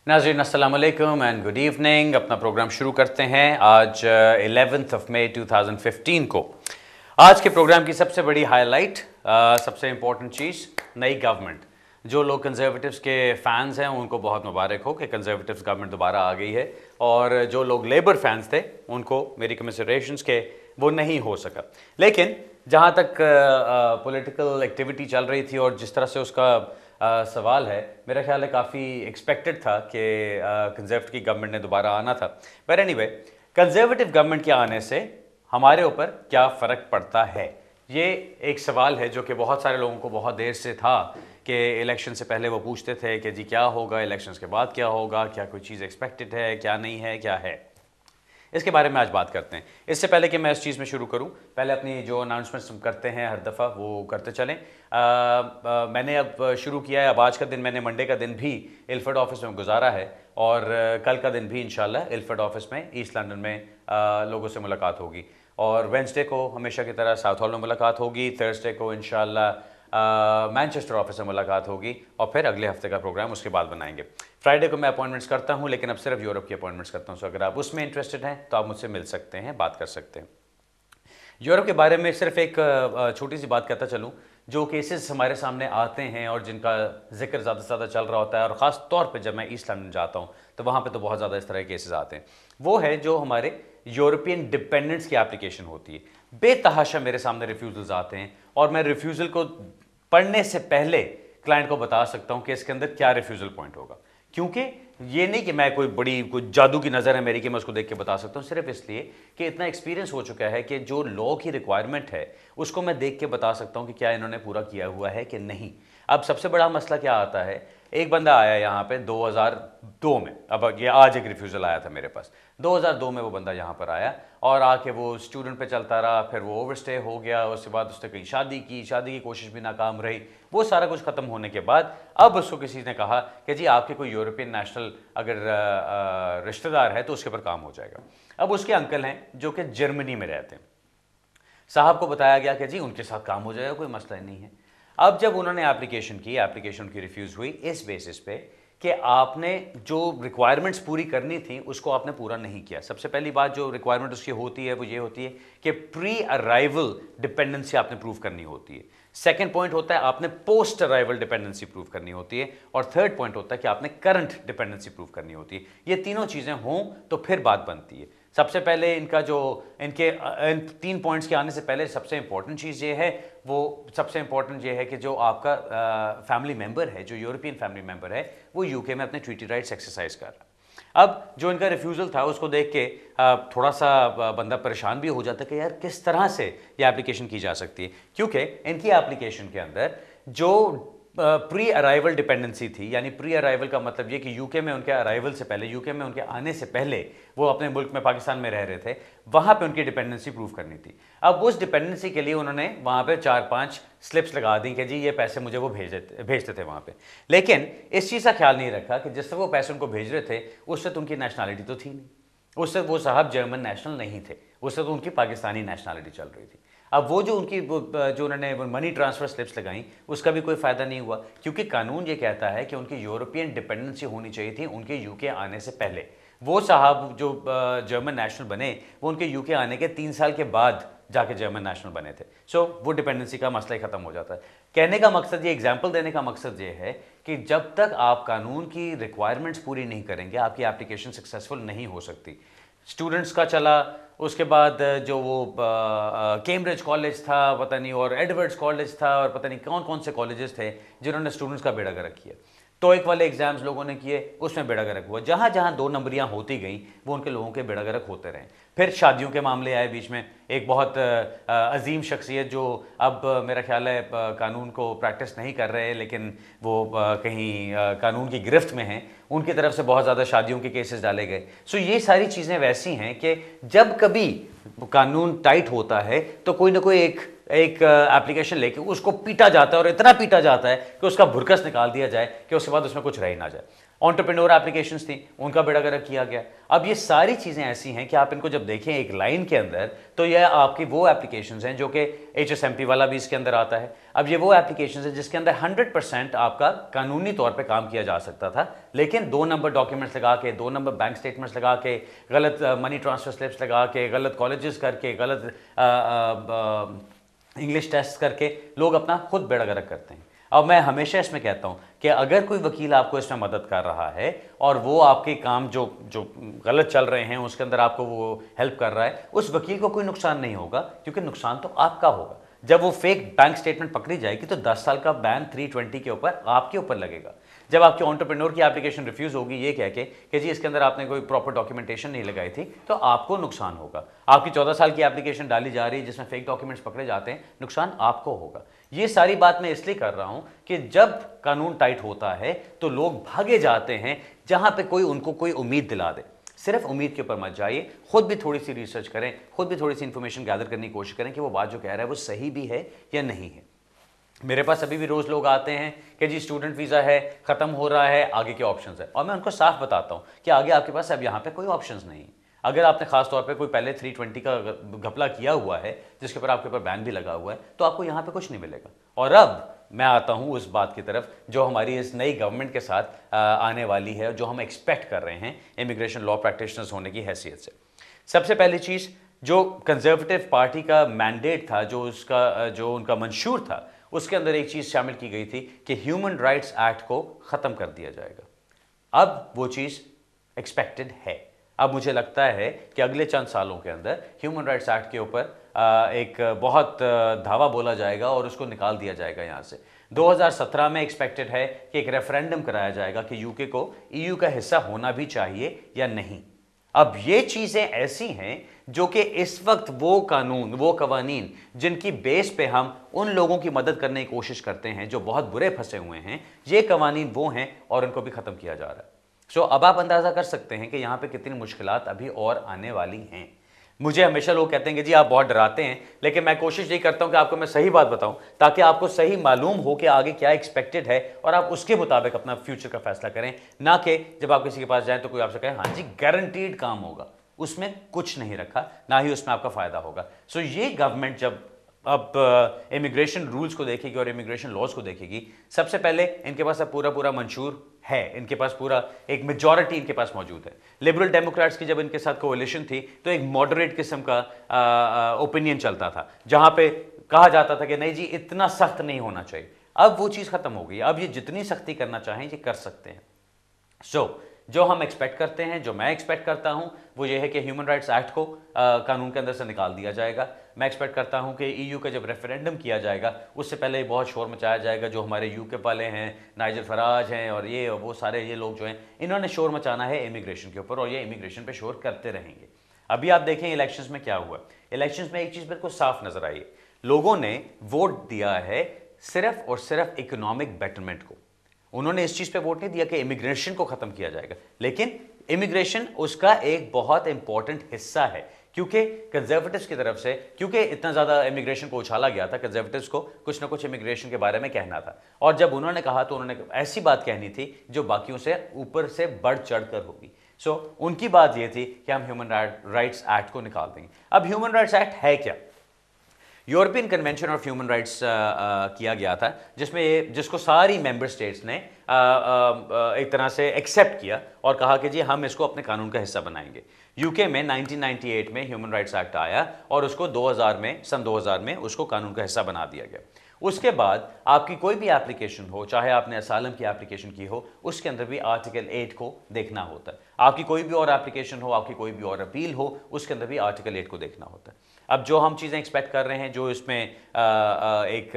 नाज़रीन अस्सलाम वालेकुम एंड गुड इवनिंग। अपना प्रोग्राम शुरू करते हैं आज 11 मई 2015 को। आज के प्रोग्राम की सबसे बड़ी हाईलाइट, सबसे इम्पोर्टेंट चीज़, नई गवर्नमेंट। जो लोग कंजर्वेटिव्स के फैंस हैं उनको बहुत मुबारक हो कि कंजर्वेटिव्स गवर्नमेंट दोबारा आ गई है, और जो लोग लेबर फैंस थे उनको मेरी कमिसरेशंस के वो नहीं हो सका। लेकिन जहाँ तक पॉलिटिकल एक्टिविटी चल रही थी और जिस तरह से उसका सवाल है, मेरा ख्याल है काफ़ी एक्सपेक्टेड था कि कंजर्वेटिव की गवर्नमेंट ने दोबारा आना था। पर एनीवे, कंजर्वेटिव गवर्नमेंट के आने से हमारे ऊपर क्या फ़र्क पड़ता है, ये एक सवाल है जो कि बहुत सारे लोगों को बहुत देर से था कि इलेक्शन से पहले वो पूछते थे कि जी क्या होगा, इलेक्शंस के बाद क्या होगा, क्या कोई चीज़ एक्सपेक्टेड है, क्या नहीं है, क्या है। इसके बारे में आज बात करते हैं। इससे पहले कि मैं इस चीज़ में शुरू करूं, पहले अपनी जो अनाउंसमेंट्स करते हैं हर दफ़ा वो करते चलें। मैंने अब शुरू किया है, अब आज का दिन मैंने मंडे का दिन भी इल्फर्ड ऑफिस में गुजारा है, और कल का दिन भी इंशाल्लाह इल्फर्ड ऑफिस में ईस्ट लंदन में लोगों से मुलाकात होगी, और वेंसडे को हमेशा की तरह साउथ हॉल में मुलाकात होगी, थर्सडे को इंशाल्लाह मैनचेस्टर ऑफिस में मुलाकात होगी, और फिर अगले हफ्ते का प्रोग्राम उसके बाद बनाएंगे। फ्राइडे को मैं अपॉइंटमेंट्स करता हूं, लेकिन अब सिर्फ यूरोप की अपॉइंटमेंट्स करता हूं। सो अगर आप उसमें इंटरेस्टेड हैं तो आप मुझसे मिल सकते हैं, बात कर सकते हैं। यूरोप के बारे में सिर्फ एक छोटी सी बात कहता चलूँ। जो केसेस हमारे सामने आते हैं और जिनका जिक्र ज़्यादा से ज़्यादा चल रहा होता है, और ख़ास तौर पे जब मैं ईस्ट लंदन जाता हूँ तो वहाँ पे तो बहुत ज़्यादा इस तरह के केसेस आते हैं, वो है जो हमारे यूरोपियन डिपेंडेंट्स की एप्लीकेशन होती है। बेतहाशा मेरे सामने रिफ्यूज़ल्स आते हैं, और मैं रिफ्यूज़ल को पढ़ने से पहले क्लाइंट को बता सकता हूँ कि इसके अंदर क्या रिफ्यूज़ल पॉइंट होगा। क्योंकि ये नहीं कि मैं कोई जादू की नज़र है मेरी कि मैं उसको देख के बता सकता हूँ, सिर्फ इसलिए कि इतना एक्सपीरियंस हो चुका है कि जो लॉ की रिक्वायरमेंट है उसको मैं देख के बता सकता हूँ कि क्या इन्होंने पूरा किया हुआ है कि नहीं। अब सबसे बड़ा मसला क्या आता है, एक बंदा आया यहाँ पे 2002 में, अब ये आज एक रिफ्यूज़ल आया था मेरे पास, 2002 में वो बंदा यहाँ पर आया और आके वो स्टूडेंट पे चलता रहा, फिर वो ओवरस्टे हो गया, उसके बाद उसने कहीं शादी की कोशिश भी नाकाम रही। वो सारा कुछ ख़त्म होने के बाद अब उसको किसी ने कहा कि जी आपके कोई यूरोपियन नेशनल अगर रिश्तेदार है तो उसके ऊपर काम हो जाएगा। अब उसके अंकल हैं जो कि जर्मनी में रहते हैं, साहब को बताया गया कि जी उनके साथ काम हो जाएगा, कोई मसला नहीं है। अब जब उन्होंने एप्लीकेशन की रिफ्यूज़ हुई इस बेसिस पे कि आपने जो रिक्वायरमेंट्स पूरी करनी थी उसको आपने पूरा नहीं किया। सबसे पहली बात जो रिक्वायरमेंट उसकी होती है वो ये होती है कि प्री अराइवल डिपेंडेंसी आपने प्रूव करनी होती है। सेकंड पॉइंट होता है आपने पोस्ट अराइवल डिपेंडेंसी प्रूव करनी होती है, और थर्ड पॉइंट होता है कि आपने करंट डिपेंडेंसी प्रूव करनी होती है। ये तीनों चीज़ें हों तो फिर बात बनती है। सबसे पहले इनका जो इन 3 पॉइंट्स के आने से पहले सबसे इंपॉर्टेंट चीज़ ये है, वो सबसे इंपॉर्टेंट ये है कि जो आपका फैमिली मेंबर है, जो यूरोपियन फैमिली मेंबर है, वो यूके में अपने ट्रीटी राइट्स एक्सरसाइज कर रहा है। अब जो इनका रिफ्यूज़ल था उसको देख के थोड़ा सा बंदा परेशान भी हो जाता है कि यार किस तरह से ये एप्लीकेशन की जा सकती है, क्योंकि इनकी एप्लीकेशन के अंदर जो प्री अराइवल डिपेंडेंसी थी, यानी प्री अराइवल का मतलब ये कि यूके में उनके अराइवल से पहले, यूके में उनके आने से पहले वो अपने मुल्क में पाकिस्तान में रह रहे थे, वहाँ पे उनकी डिपेंडेंसी प्रूव करनी थी। अब उस डिपेंडेंसी के लिए उन्होंने वहाँ पे 4-5 स्लिप्स लगा दी कि जी ये पैसे मुझे वो भेजते थे वहाँ पे, लेकिन इस चीज़ का ख्याल नहीं रखा कि जिससे वो पैसे उनको भेज रहे थे उससे तो उनकी नेशनैलिटी तो थी नहीं, उससे वो साहब जर्मन नेशनल नहीं थे, उससे तो उनकी पाकिस्तानी नेशनैलिटी चल रही थी। अब वो जो उन्होंने मनी ट्रांसफ़र स्लिप्स लगाई उसका भी कोई फ़ायदा नहीं हुआ, क्योंकि कानून ये कहता है कि उनकी यूरोपियन डिपेंडेंसी होनी चाहिए थी उनके यूके आने से पहले। वो साहब जो जर्मन नेशनल बने वो उनके यूके आने के 3 साल के बाद जाके जर्मन नेशनल बने थे। सो वो डिपेंडेंसी का मसला ही ख़त्म हो जाता है। कहने का मकसद, ये एग्जाम्पल देने का मकसद ये है कि जब तक आप कानून की रिक्वायरमेंट्स पूरी नहीं करेंगे आपकी एप्लीकेशन सक्सेसफुल नहीं हो सकती। स्टूडेंट्स का चला, उसके बाद जो वो कैम्ब्रिज कॉलेज था पता नहीं, और एडवर्ड्स कॉलेज था, और पता नहीं कौन कौन से कॉलेजेस थे जिन्होंने स्टूडेंट्स का बेड़ा गर्क किया। टोइक वाले एग्जाम्स लोगों ने किए, उसमें बेड़ा गर्क हुआ। जहाँ जहाँ 2 नंबरियाँ होती गई वो उनके लोगों के बेड़ा गर्क होते रहे। फिर शादियों के मामले आए बीच में, एक बहुत अजीम शख्सियत जो अब मेरा ख्याल है कानून को प्रैक्टिस नहीं कर रहे, लेकिन वो कहीं कानून की गिरफ्त में हैं, उनकी तरफ से बहुत ज़्यादा शादियों के केसेस डाले गए। सो ये सारी चीज़ें वैसी हैं कि जब कभी कानून टाइट होता है तो कोई ना कोई एक एक एप्लीकेशन लेके उसको पीटा जाता है और इतना पीटा जाता है कि उसका भुरकस निकाल दिया जाए कि उसके बाद उसमें कुछ रह ही ना जाए। एंटरप्रेन्योर एप्लीकेशंस थी, उनका बेड़ा गर्क किया गया। अब ये सारी चीज़ें ऐसी हैं कि आप इनको जब देखें एक लाइन के अंदर, तो यह आपकी वो एप्लीकेशंस हैं जो कि HSMP वाला भी इसके अंदर आता है। अब ये वो एप्लीकेशंस है जिसके अंदर 100% आपका कानूनी तौर पे काम किया जा सकता था, लेकिन 2 नंबर डॉक्यूमेंट्स लगा के, 2 नंबर बैंक स्टेटमेंट्स लगा के, गलत मनी ट्रांसफर स्लिप्स लगा के, गलत कॉलेजेस करके, गलत इंग्लिश टेस्ट करके लोग अपना खुद बेड़ा गर्क करते हैं। अब मैं हमेशा इसमें कहता हूं कि अगर कोई वकील आपको इसमें मदद कर रहा है और वो आपके काम जो जो गलत चल रहे हैं उसके अंदर आपको वो हेल्प कर रहा है, उस वकील को कोई नुकसान नहीं होगा, क्योंकि नुकसान तो आपका होगा। जब वो फेक बैंक स्टेटमेंट पकड़ी जाएगी तो 10 साल का बैन 320 के ऊपर आपके ऊपर लगेगा। जब आपके एंटरप्रेन्योर की एप्लीकेशन रिफ्यूज होगी ये कह के कि जी इसके अंदर आपने कोई प्रॉपर डॉक्यूमेंटेशन नहीं लगाई थी, तो आपको नुकसान होगा। आपकी 14 साल की एप्लीकेशन डाली जा रही है जिसमें फेक डॉक्यूमेंट्स पकड़े जाते हैं, नुकसान आपको होगा। ये सारी बात मैं इसलिए कर रहा हूं कि जब कानून टाइट होता है तो लोग भागे जाते हैं जहां पे कोई उनको कोई उम्मीद दिला दे। सिर्फ उम्मीद के ऊपर मत जाइए, खुद भी थोड़ी सी रिसर्च करें, खुद भी थोड़ी सी इंफॉर्मेशन गैदर करने की कोशिश करें कि वो बात जो कह रहा है वो सही भी है या नहीं है। मेरे पास अभी भी रोज लोग आते हैं कि जी स्टूडेंट वीज़ा है, ख़त्म हो रहा है, आगे के ऑप्शंस है, और मैं उनको साफ बताता हूं कि आगे आपके पास अब यहाँ पे कोई ऑप्शंस नहीं है। अगर आपने खास तौर पे कोई पहले 320 का घपला किया हुआ है जिसके ऊपर आपके ऊपर बैन भी लगा हुआ है, तो आपको यहाँ पे कुछ नहीं मिलेगा। और अब मैं आता हूँ उस बात की तरफ जो हमारी इस नई गवर्नमेंट के साथ आने वाली है, जो हम एक्सपेक्ट कर रहे हैं इमिग्रेशन लॉ प्रैक्टिशनर्स होने की हैसियत से। सबसे पहली चीज़, जो कंजर्वेटिव पार्टी का मैंडेट था, जो उनका मंशूर था, उसके अंदर एक चीज़ शामिल की गई थी कि ह्यूमन राइट्स एक्ट को ख़त्म कर दिया जाएगा। अब वो चीज़ एक्सपेक्टेड है। अब मुझे लगता है कि अगले चंद सालों के अंदर ह्यूमन राइट्स एक्ट के ऊपर एक बहुत धावा बोला जाएगा और उसको निकाल दिया जाएगा यहाँ से। 2017 में एक्सपेक्टेड है कि एक रेफरेंडम कराया जाएगा कि यूके को EU का हिस्सा होना भी चाहिए या नहीं। अब ये चीज़ें ऐसी हैं जो कि इस वक्त वो कानून, वो कवानीन जिनकी बेस पे हम उन लोगों की मदद करने की कोशिश करते हैं जो बहुत बुरे फंसे हुए हैं, ये कवानीन वो हैं और उनको भी ख़त्म किया जा रहा है। सो अब आप अंदाज़ा कर सकते हैं कि यहाँ पे कितनी मुश्किलात अभी और आने वाली हैं। मुझे हमेशा लोग कहते हैं कि जी आप बहुत डराते हैं, लेकिन मैं कोशिश यही करता हूं कि आपको मैं सही बात बताऊं ताकि आपको सही मालूम हो कि आगे क्या एक्सपेक्टेड है और आप उसके मुताबिक अपना फ्यूचर का फैसला करें, ना कि जब आप किसी के पास जाएं तो कोई आपसे कहे हाँ जी गारंटीड काम होगा। उसमें कुछ नहीं रखा, ना ही उसमें आपका फायदा होगा। सो ये गवर्नमेंट जब अब इमिग्रेशन रूल्स को देखेगी और इमिग्रेशन लॉज को देखेगी, सबसे पहले इनके पास अब पूरा मंशूर है, इनके पास पूरा एक मेजॉरिटी इनके पास मौजूद है। लिबरल डेमोक्रेट्स की जब इनके साथ कोalition थी तो एक मॉडरेट किस्म का ओपिनियन चलता था, जहां पे कहा जाता था कि नहीं जी इतना सख्त नहीं होना चाहिए। अब वो चीज़ खत्म हो गई, अब ये जितनी सख्ती करना चाहें ये कर सकते हैं। सो जो हम एक्सपेक्ट करते हैं, जो मैं एक्सपेक्ट करता हूं, वो ये है कि ह्यूमन राइट्स एक्ट को कानून के अंदर से निकाल दिया जाएगा। मैं एक्सपेक्ट करता हूं कि EU का जब रेफरेंडम किया जाएगा उससे पहले बहुत शोर मचाया जाएगा। जो हमारे यूके वाले हैं, नाइजर फराज हैं और ये वो सारे ये लोग जो हैं, इन्होंने शोर मचाना है इमिग्रेशन के ऊपर और ये इमिग्रेशन पे शोर करते रहेंगे। अभी आप देखें इलेक्शंस में क्या हुआ। इलेक्शंस में एक चीज़ बिल्कुल साफ नजर आई, लोगों ने वोट दिया है सिर्फ और सिर्फ इकोनॉमिक बेटरमेंट को। उन्होंने इस चीज़ पे वोट नहीं दिया कि इमिग्रेशन को ख़त्म किया जाएगा, लेकिन इमिग्रेशन उसका एक बहुत इंपॉर्टेंट हिस्सा है, क्योंकि कंजर्वेटिव्स की तरफ से, क्योंकि इतना ज़्यादा इमिग्रेशन को उछाला गया था, कंजर्वेटिव्स को कुछ ना कुछ इमिग्रेशन के बारे में कहना था, और जब उन्होंने कहा तो उन्होंने ऐसी बात कहनी थी जो बाकियों से ऊपर से बढ़ चढ़ कर होगी। सो उनकी बात ये थी कि हम ह्यूमन राइट्स एक्ट को निकाल देंगे। अब ह्यूमन राइट्स एक्ट है क्या? European convention of human rights किया गया था, जिसको सारी मेंबर स्टेट्स ने एक तरह से एक्सेप्ट किया और कहा कि जी हम इसको अपने कानून का हिस्सा बनाएंगे। यूके में 1998 में ह्यूमन राइट्स एक्ट आया और उसको सन 2000 में उसको कानून का हिस्सा बना दिया गया। उसके बाद आपकी कोई भी एप्लीकेशन हो, चाहे आपने असालम की एप्लीकेशन की हो, उसके अंदर भी आर्टिकल 8 को देखना होता है। आपकी कोई भी और एप्लीकेशन हो, आपकी कोई भी और अपील हो, उसके अंदर भी आर्टिकल 8 को देखना होता है। अब जो हम चीज़ें एक्सपेक्ट कर रहे हैं, जो इसमें एक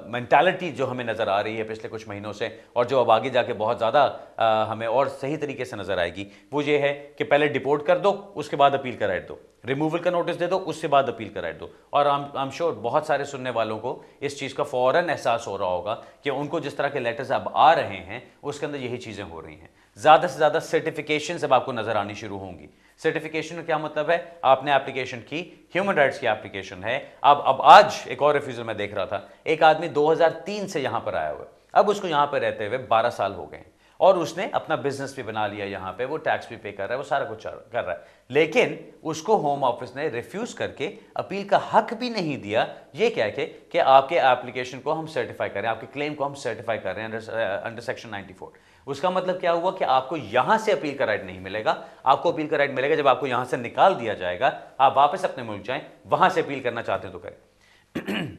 मेंटालिटी जो हमें नज़र आ रही है पिछले कुछ महीनों से, और जो अब आगे जाके बहुत ज़्यादा हमें और सही तरीके से नज़र आएगी, वो ये है कि पहले डिपोर्ट कर दो, उसके बाद अपील का राइट दो, रिमूवल का नोटिस दे दो, उसके बाद अपील का राइट दो। और आई एम श्योर बहुत सारे सुनने वालों को इस चीज़ का फ़ौरन एहसास हो रहा होगा कि उनको जिस तरह के लेटर्स अब आ रहे हैं उसके अंदर यही चीज़ें हो रही हैं। ज़्यादा से ज़्यादा सर्टिफिकेशन अब आपको नज़र आनी शुरू होंगी। सर्टिफिकेशन का क्या मतलब है? आपने एप्लीकेशन की, ह्यूमन राइट्स की एप्लीकेशन है। अब आज एक और रिफ्यूजल मैं देख रहा था, एक आदमी 2003 से यहां पर आया हुआ है, अब उसको यहां पर रहते हुए 12 साल हो गए हैं और उसने अपना बिजनेस भी बना लिया, यहां पे वो टैक्स भी पे कर रहा है, वो सारा कुछ कर रहा है, लेकिन उसको होम ऑफिस ने रिफ्यूज करके अपील का हक भी नहीं दिया। ये क्या है कि आपके एप्लीकेशन को हम सर्टिफाई करें, आपके क्लेम को हम सर्टिफाई कर रहे हैं अंडर सेक्शन 94। उसका मतलब क्या हुआ कि आपको यहां से अपील का राइट नहीं मिलेगा। आपको अपील का राइट मिलेगा जब आपको यहां से निकाल दिया जाएगा, आप वापस अपने मुल्क जाएं, वहां से अपील करना चाहते हैं तो करें।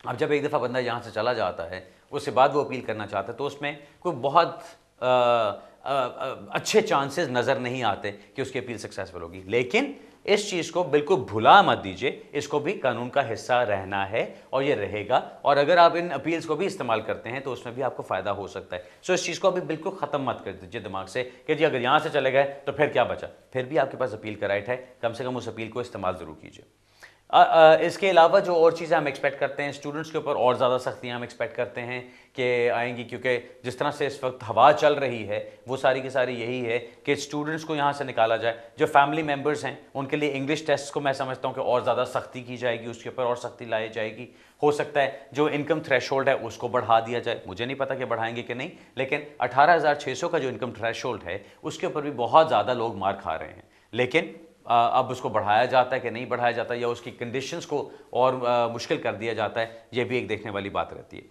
अब जब एक दफ़ा बंदा यहाँ से चला जाता है, उसके बाद वो अपील करना चाहता है, तो उसमें कोई बहुत अच्छे चांसेस नज़र नहीं आते कि उसकी अपील सक्सेसफुल होगी। लेकिन इस चीज़ को बिल्कुल भुला मत दीजिए, इसको भी कानून का हिस्सा रहना है और ये रहेगा। और अगर आप इन अपील्स को भी इस्तेमाल करते हैं तो उसमें भी आपको फ़ायदा हो सकता है। सो इस चीज़ को अभी बिल्कुल ख़त्म मत कर दीजिए दिमाग से कि जी अगर यहाँ से चले गए तो फिर क्या बचा। फिर भी आपके पास अपील का राइट है, कम से कम उस अपील को इस्तेमाल ज़रूर कीजिए। इसके अलावा जो और चीज़ें हम एक्सपेक्ट करते हैं, स्टूडेंट्स के ऊपर और ज़्यादा सख्तियाँ हम एक्सपेक्ट करते हैं कि आएंगी, क्योंकि जिस तरह से इस वक्त हवा चल रही है वो सारी की सारी यही है कि स्टूडेंट्स को यहाँ से निकाला जाए। जो फैमिली मेम्बर्स हैं उनके लिए इंग्लिश टेस्ट को मैं समझता हूँ कि और ज़्यादा सख्ती की जाएगी, उसके ऊपर और सख्ती लाई जाएगी। हो सकता है जो इनकम थ्रेशोल्ड है उसको बढ़ा दिया जाए, मुझे नहीं पता कि बढ़ाएंगे कि नहीं, लेकिन 18,600 का जो इनकम थ्रेशोल्ड है उसके ऊपर भी बहुत ज़्यादा लोग मार खा रहे हैं। लेकिन अब उसको बढ़ाया जाता है कि नहीं बढ़ाया जाता, या उसकी कंडीशंस को और मुश्किल कर दिया जाता है, ये भी एक देखने वाली बात रहती है।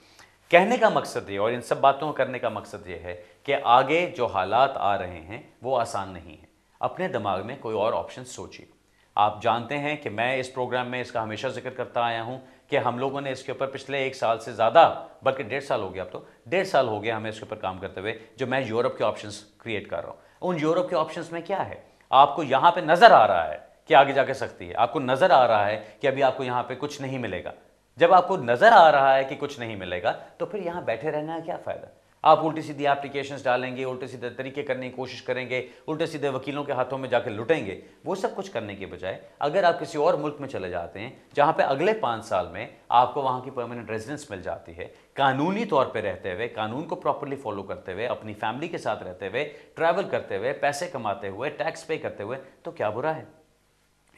कहने का मकसद ये और इन सब बातों को करने का मकसद ये है कि आगे जो हालात आ रहे हैं वो आसान नहीं है। अपने दिमाग में कोई और ऑप्शन सोचिए। आप जानते हैं कि मैं इस प्रोग्राम में इसका हमेशा जिक्र करता आया हूं कि हम लोगों ने इसके ऊपर पिछले 1 साल से ज़्यादा, बल्कि 1.5 साल हो गया, अब तो 1.5 साल हो गया हमें इसके ऊपर काम करते हुए, जो मैं यूरोप के ऑप्शंस क्रिएट कर रहा हूं। उन यूरोप के ऑप्शंस में क्या है, आपको यहां पे नजर आ रहा है कि आगे जाके सकती है, आपको नजर आ रहा है कि अभी आपको यहां पे कुछ नहीं मिलेगा। जब आपको नजर आ रहा है कि कुछ नहीं मिलेगा तो फिर यहां बैठे रहने का क्या फायदा। आप उल्टी सीधी एप्लीकेशंस डालेंगे, उल्टे सीधे तरीके करने की कोशिश करेंगे, उल्टे सीधे वकीलों के हाथों में जाकर लुटेंगे। वो सब कुछ करने के बजाय अगर आप किसी और मुल्क में चले जाते हैं जहां पे अगले 5 साल में आपको वहां की परमानेंट रेजिडेंस मिल जाती है, कानूनी तौर पे रहते हुए, कानून को प्रॉपर्ली फॉलो करते हुए, अपनी फैमिली के साथ रहते हुए, ट्रैवल करते हुए, पैसे कमाते हुए, टैक्स पे करते हुए, तो क्या बुरा है।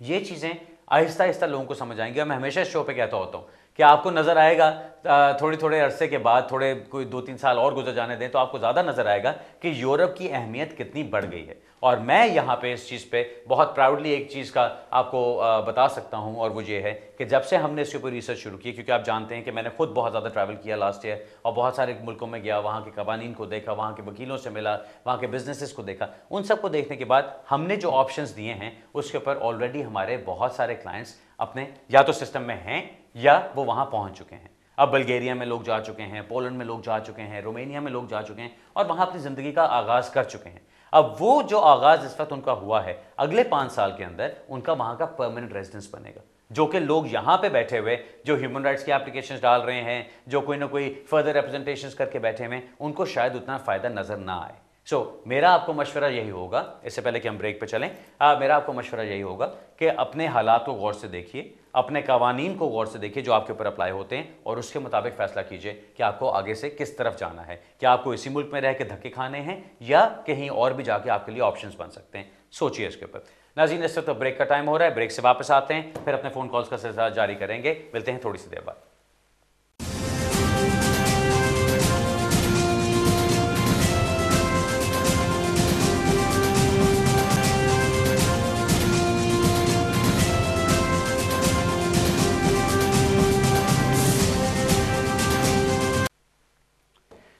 ये चीज़ें आहिस्ता आहिस्ता लोगों को समझ आएंगी। मैं हमेशा इस शो पे कहता होता हूँ कि आपको नज़र आएगा थोड़े थोड़े अरसे के बाद, थोड़े कोई 2-3 साल और गुजर जाने दें तो आपको ज़्यादा नज़र आएगा कि यूरोप की अहमियत कितनी बढ़ गई है। और मैं यहाँ पे इस चीज़ पे बहुत प्राउडली एक चीज़ का आपको बता सकता हूँ, और वो ये है कि जब से हमने इसके ऊपर रिसर्च शुरू की, क्योंकि आप जानते हैं कि मैंने खुद बहुत ज़्यादा ट्रैवल किया लास्ट ईयर और बहुत सारे मुल्कों में गया, वहाँ के कवानीन को देखा, वहाँ के वकीलों से मिला, वहाँ के बिजनेसेस को देखा, उन सबको देखने के बाद हमने जो ऑप्शंस दिए हैं उसके ऊपर ऑलरेडी हमारे बहुत सारे क्लाइंट्स अपने या तो सिस्टम में हैं या वो वहाँ पहुँच चुके हैं। अब बल्गेरिया में लोग जा चुके हैं, पोलैंड में लोग जा चुके हैं, रोमानिया में लोग जा चुके हैं और वहाँ अपनी ज़िंदगी का आगाज़ कर चुके हैं। अब वो जो आगाज़ इस वक्त उनका हुआ है, अगले 5 साल के अंदर उनका वहाँ का परमानेंट रेजिडेंस बनेगा, जो कि लोग यहाँ पे बैठे हुए जो ह्यूमन राइट्स की एप्लीकेशंस डाल रहे हैं, जो कोई ना कोई फर्दर रिप्रेजेंटेशंस करके बैठे हुए, उनको शायद उतना फ़ायदा नज़र ना आए। मेरा आपको मशवरा यही होगा, इससे पहले कि हम ब्रेक पे चलें, मेरा आपको मशवरा यही होगा कि अपने हालात को गौर से देखिए, अपने कवानीन को गौर से देखिए जो आपके ऊपर अप्लाई होते हैं, और उसके मुताबिक फैसला कीजिए कि आपको आगे से किस तरफ जाना है। क्या आपको इसी मुल्क में रह के धक्के खाने हैं या कहीं और भी जाके आपके लिए ऑप्शंस बन सकते हैं। सोचिए इसके ऊपर। नाज़रीन, इस वक्त तो ब्रेक का टाइम हो रहा है, ब्रेक से वापस आते हैं, फिर अपने फ़ोन कॉल्स का सिलसिला जारी करेंगे। मिलते हैं थोड़ी सी देर बाद।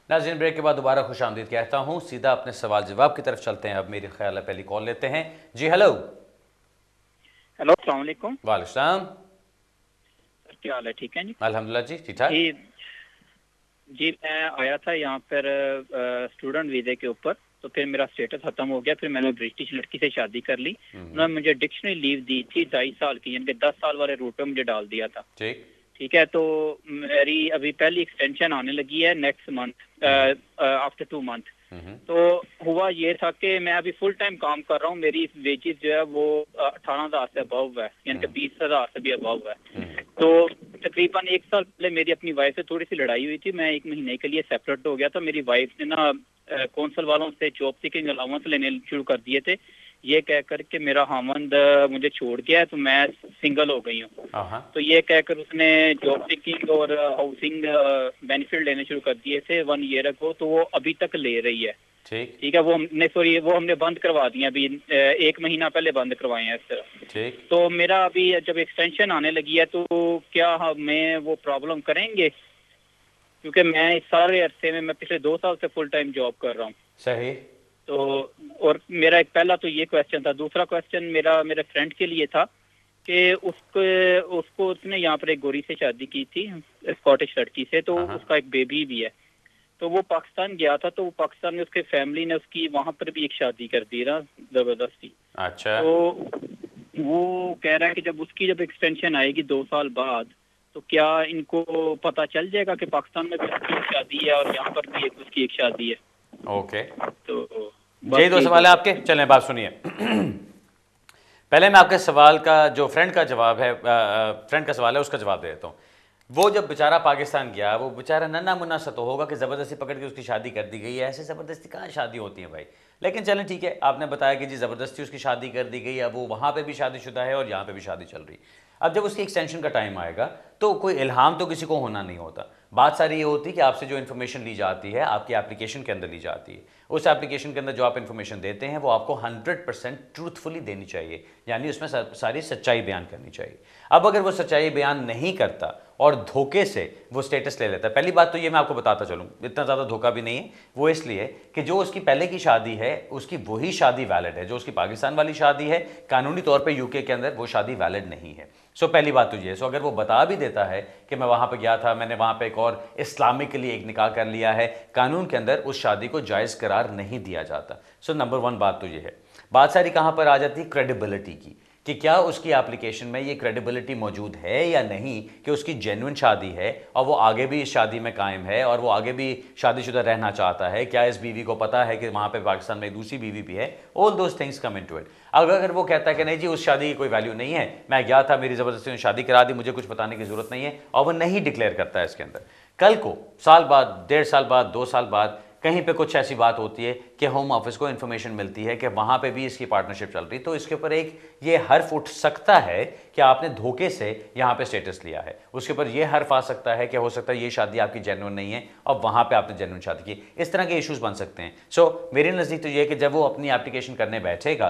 नाज़रीन, ब्रेक के बाद दोबारा खुश आमदीद कहता हूँ। सीधा अपने सवाल जवाब की तरफ चलते हैं। अब मेरी ख्याल है पहली कॉल लेते हैं। जी हेलो। हेलो, अस्सलाम वालेकुम। वालेकुम सलाम। क्या हाल है? ठीक है जी, अल्हम्दुलिल्लाह जी, ठीक ठाक। जी मैं आया था यहाँ पर स्टूडेंट वीज़े के ऊपर, तो फिर मेरा स्टेटस खत्म हो गया। फिर मैंने ब्रिटिश लड़की से शादी कर ली। उन्होंने मुझे डिक्शनरी लीव दी थी 2.5 साल की, यानी कि 10 साल वाले रूट पे मुझे डाल दिया था। ठीक है, तो मेरी अभी पहली एक्सटेंशन आने लगी है नेक्स्ट मंथ, आफ्टर 2 मंथ। तो हुआ ये था कि मैं अभी फुल टाइम काम कर रहा हूँ, मेरी वेजेस जो है वो 18,000 से अबव है, यानी कि 20,000 से भी अबव है। तो तकरीबन 1 साल पहले मेरी अपनी वाइफ से थोड़ी सी लड़ाई हुई थी, मैं 1 महीने के लिए सेपरेट हो गया था। मेरी वाइफ ने ना कौंसल वालों से जॉब सीकिंग अलाउंस लेने शुरू कर दिए थे। ये कहकर के मेरा हामंद मुझे छोड़ गया है, तो मैं सिंगल हो गई हूँ। तो ये कहकर उसने जॉब सीकिंग और हाउसिंग बेनिफिट लेने शुरू कर दिए थे 1 ईयर अगो, तो वो अभी तक ले रही है। ठीक है, वो हमने बंद करवा दिया अभी, 1 महीना पहले बंद करवाए हैं इस तरह। तो मेरा अभी जब एक्सटेंशन आने लगी है तो क्या हमें वो प्रॉब्लम करेंगे? क्योंकि मैं इस सारे अरसे में, मैं पिछले 2 साल से फुल टाइम जॉब कर रहा हूँ। सही। तो और मेरा एक पहला तो ये क्वेश्चन था। दूसरा क्वेश्चन मेरे फ्रेंड के लिए था कि उसको उसने यहाँ पर एक गोरी से शादी की थी, स्कॉटिश लड़की से, तो उसका एक बेबी भी है। तो वो पाकिस्तान गया था, तो वो पाकिस्तान में उसके फैमिली ने उसकी वहां पर भी एक शादी कर दी ना, जबरदस्ती। अच्छा। तो वो कह रहा है कि जब एक्सटेंशन आएगी 2 साल बाद, तो क्या इनको पता चल जाएगा कि पाकिस्तान में भी उसकी एक शादी है और यहाँ पर भी उसकी एक शादी है? ओके, तो यही 2 सवाल है आपके। चलें, बात सुनिए। पहले मैं आपके सवाल का जो फ्रेंड का जवाब है, फ्रेंड का सवाल है, उसका जवाब दे देता हूँ। वो जब बेचारा पाकिस्तान गया, वो बेचारा नन्ना मुन्ना सा तो होगा कि ज़बरदस्ती पकड़ के उसकी शादी कर दी गई है। ऐसे ज़बरदस्ती कहाँ शादी होती है भाई। लेकिन चलें ठीक है, आपने बताया कि जी ज़बरदस्ती उसकी शादी कर दी गई, अब वो वहाँ पे भी शादीशुदा है और यहाँ पे भी शादी चल रही। अब जब उसकी एक्सटेंशन का टाइम आएगा तो कोई इल्हाम तो किसी को होना नहीं होता। बात सारी ये होती है कि आपसे जो इन्फॉर्मेशन ली जाती है, आपकी एप्लीकेशन के अंदर ली जाती है, उस एप्लीकेशन के अंदर जो आप इन्फॉर्मेशन देते हैं वो आपको 100% ट्रूथफुली देनी चाहिए, यानी उसमें सारी सच्चाई बयान करनी चाहिए। अब अगर वो सच्चाई बयान नहीं करता और धोखे से वो स्टेटस ले लेता है, पहली बात तो ये मैं आपको बताता चलूँ, इतना ज़्यादा धोखा भी नहीं है वो, इसलिए कि जो उसकी पहले की शादी है उसकी वही शादी वैलिड है। जो उसकी पाकिस्तान वाली शादी है, कानूनी तौर पे यूके के अंदर वो शादी वैलिड नहीं है। सो पहली बात तो ये। सो अगर वो बता भी देता है कि मैं वहाँ पे गया था, मैंने वहाँ पे एक और इस्लामिकली एक निकाह कर लिया है, कानून के अंदर उस शादी को जायज़ करार नहीं दिया जाता। सो नंबर 1 बात तो ये है। बात सारी कहाँ पर आ जाती है? क्रेडिबिलिटी की, कि क्या उसकी एप्लीकेशन में ये क्रेडिबिलिटी मौजूद है या नहीं कि उसकी जेन्युइन शादी है और वो आगे भी इस शादी में कायम है और वो आगे भी शादीशुदा रहना चाहता है। क्या इस बीवी को पता है कि वहाँ पे पाकिस्तान में एक दूसरी बीवी भी है? All those things come into it. अगर वो कहता है कि नहीं जी उस शादी की कोई वैल्यू नहीं है, मैं गया था, मेरी ज़बरदस्ती ने शादी करा दी, मुझे कुछ बताने की ज़रूरत नहीं है, और वो नहीं डिक्लेयर करता है इसके अंदर, कल को साल बाद, 1.5 साल बाद, 2 साल बाद कहीं पे कुछ ऐसी बात होती है कि होम ऑफिस को इन्फॉर्मेशन मिलती है कि वहाँ पे भी इसकी पार्टनरशिप चल रही, तो इसके ऊपर एक ये हर्फ उठ सकता है कि आपने धोखे से यहाँ पे स्टेटस लिया है। उसके ऊपर ये हर्फ आ सकता है कि हो सकता है ये शादी आपकी जेन्युइन नहीं है और वहाँ पे आपने जेन्युइन शादी की। इस तरह के इश्यूज बन सकते हैं। सो मेरे नज़दीक तो ये कि जब वो अपनी एप्लीकेशन करने बैठेगा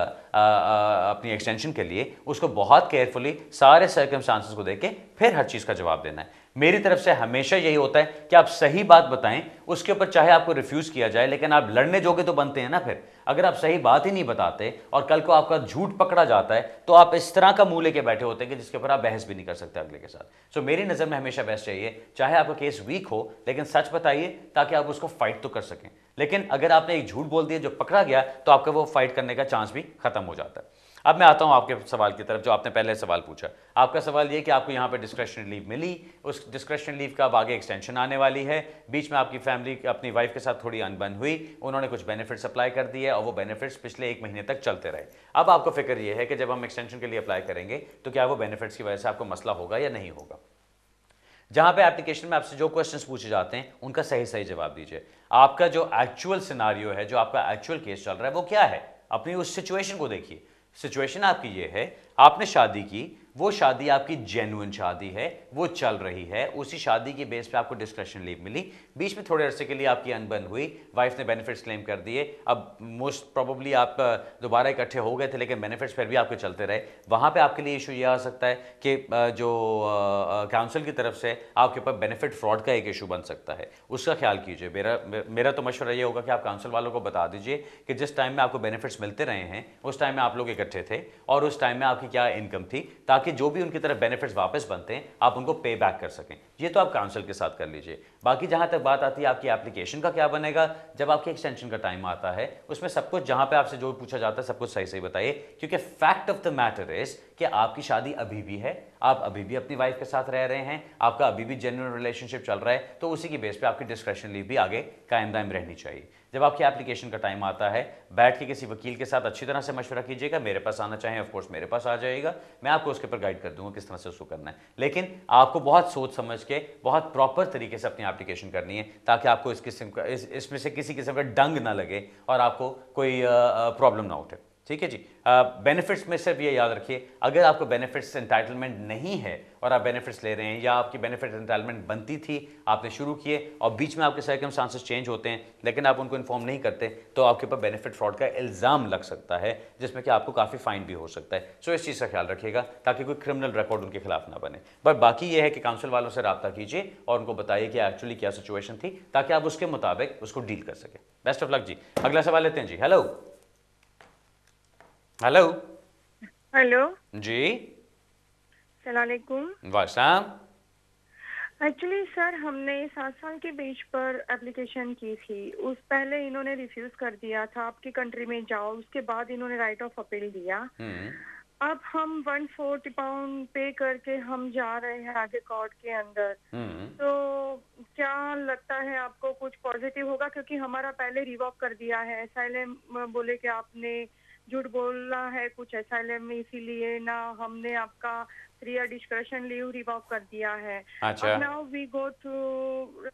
अपनी एक्सटेंशन के लिए, उसको बहुत केयरफुली सारे सर्कमस्टांसेस को देख के फिर हर चीज़ का जवाब देना है। मेरी तरफ से हमेशा यही होता है कि आप सही बात बताएं, उसके ऊपर चाहे आपको रिफ्यूज़ किया जाए, लेकिन आप लड़ने जोगे तो बनते हैं ना। फिर अगर आप सही बात ही नहीं बताते और कल को आपका झूठ पकड़ा जाता है तो आप इस तरह का मुंह लेके बैठे होते हैं कि जिसके ऊपर आप बहस भी नहीं कर सकते अगले के साथ। सो मेरी नज़र में हमेशा बेस्ट चाहिए, चाहे आपका केस वीक हो लेकिन सच बताइए ताकि आप उसको फाइट तो कर सकें। लेकिन अगर आपने एक झूठ बोल दिया जो पकड़ा गया तो आपका वो फाइट करने का चांस भी खत्म हो जाता है। अब मैं आता हूं आपके सवाल की तरफ, जो आपने पहले सवाल पूछा। आपका सवाल ये कि आपको यहाँ पे डिस्क्रिशनरी लीव मिली, उस डिस्क्रिशनरी लीव का अब आगे एक्सटेंशन आने वाली है, बीच में आपकी फैमिली अपनी वाइफ के साथ थोड़ी अनबन हुई, उन्होंने कुछ बेनिफिट्स अप्लाई कर दिए और वो बेनिफिट्स पिछले 1 महीने तक चलते रहे। अब आपको फिक्र ये है कि जब हम एक्सटेंशन के लिए अप्लाई करेंगे तो क्या वो बेनिफिट्स की वजह से आपको मसला होगा या नहीं होगा। जहां पे एप्लीकेशन में आपसे जो क्वेश्चंस पूछे जाते हैं उनका सही सही जवाब दीजिए। आपका जो एक्चुअल सिनारियो है, जो आपका एक्चुअल केस चल रहा है, वो क्या है, अपनी उस सिचुएशन को देखिए। सिचुएशन आपकी ये है, आपने शादी की, वो शादी आपकी जेन्युइन शादी है, वो चल रही है, उसी शादी की बेस पे आपको डिस्क्रिशनरी लीव मिली, बीच में थोड़े अरसे के लिए आपकी अनबन हुई, वाइफ ने बेनिफिट्स क्लेम कर दिए, अब मोस्ट प्रोबेबली आप दोबारा इकट्ठे हो गए थे लेकिन बेनिफिट्स फिर भी आपके चलते रहे। वहाँ पे आपके लिए इशू ये आ सकता है कि जो काउंसिल की तरफ से आपके ऊपर बेनिफिट फ्रॉड का एक इशू बन सकता है, उसका ख्याल कीजिए। मेरा तो मशवरा ये होगा कि आप काउंसिल वालों को बता दीजिए कि जिस टाइम में आपको बेनिफिट्स मिलते रहे हैं उस टाइम में आप लोग इकट्ठे थे और उस टाइम में आपकी क्या इनकम थी, ताकि जो भी उनकी तरफ बेनिफिट्स वापस बनते हैं आप उनको पे बैक कर सकें। ये तो आप काउंसिल के साथ कर लीजिए। बाकी जहां तक बात आती है आपकी एप्लीकेशन का क्या बनेगा, जब आपकी एक्सटेंशन का टाइम आता है उसमें सब कुछ जहां पे आपसे जो पूछा जाता है सब कुछ सही सही बताइए, क्योंकि fact of the matter is कि आपकी शादी अभी भी है, आप अभी भी अपनी वाइफ के साथ रह रहे हैं, आपका अभी भी जेन्युइन रिलेशनशिप चल रहा है, तो उसी की बेस पे आपकी डिस्क्रिशनरी लीव भी आगे कायम दायम रहनी चाहिए। जब आपकी एप्लीकेशन का टाइम आता है, बैठ के किसी वकील के साथ अच्छी तरह से मशवरा कीजिएगा। मेरे पास आना चाहें ऑफ कोर्स मेरे पास आ जाइएगा, मैं आपको उसके ऊपर गाइड कर दूंगा किस तरह से उसको करना है। लेकिन आपको बहुत सोच समझ के बहुत प्रॉपर तरीके से अपनी एप्लीकेशन करनी है, ताकि आपको इस किस्म का इसमें से किसी किस्म का डंग ना लगे और आपको कोई प्रॉब्लम ना उठे। ठीक है जी। बेनिफिट्स में सिर्फ ये याद रखिए, अगर आपको बेनिफिट्स एंटाइटलमेंट नहीं है और आप बेनिफिट्स ले रहे हैं या आपकी बेनिफिट एंटाइटलमेंट बनती थी, आपने शुरू किए और बीच में आपके सर्कमस्टांसेस चेंज होते हैं लेकिन आप उनको इन्फॉर्म नहीं करते, तो आपके ऊपर बेनिफिट फ्रॉड का इल्ज़ाम लग सकता है जिसमें कि आपको काफ़ी फाइन भी हो सकता है। सो इस चीज़ का ख्याल रखिएगा ताकि कोई क्रिमिनल रिकॉर्ड उनके खिलाफ ना बने। बट बाकी ये है कि काउंसिल वालों से रब्ता कीजिए और उनको बताइए कि एक्चुअली क्या सिचुएशन थी ताकि आप उसके मुताबिक उसको डील कर सकें। बेस्ट ऑफ लक जी। अगला सवाल लेते हैं जी। हेलो हेलो हेलो जी। सलामकुम। वासलाम। एक्चुअली सर हमने 7 साल के बेच पर एप्लीकेशन की थी, उस पहले इन्होंने रिफ्यूज कर दिया था आपकी कंट्री में जाओ, उसके बाद इन्होंने राइट ऑफ अपील दिया। अब हम 140 पाउंड पे करके हम जा रहे हैं आगे कोर्ट के अंदर, तो क्या लगता है आपको कुछ पॉजिटिव होगा? क्योंकि हमारा पहले रिवॉक कर दिया है, असाइलम बोले कि आपने झूठ बोलना है कुछ असाइलम में, इसीलिए ना हमने आपका 3 ईयर डिस्क्रिशन लीव रिवॉक कर दिया है। अच्छा। अब now we go to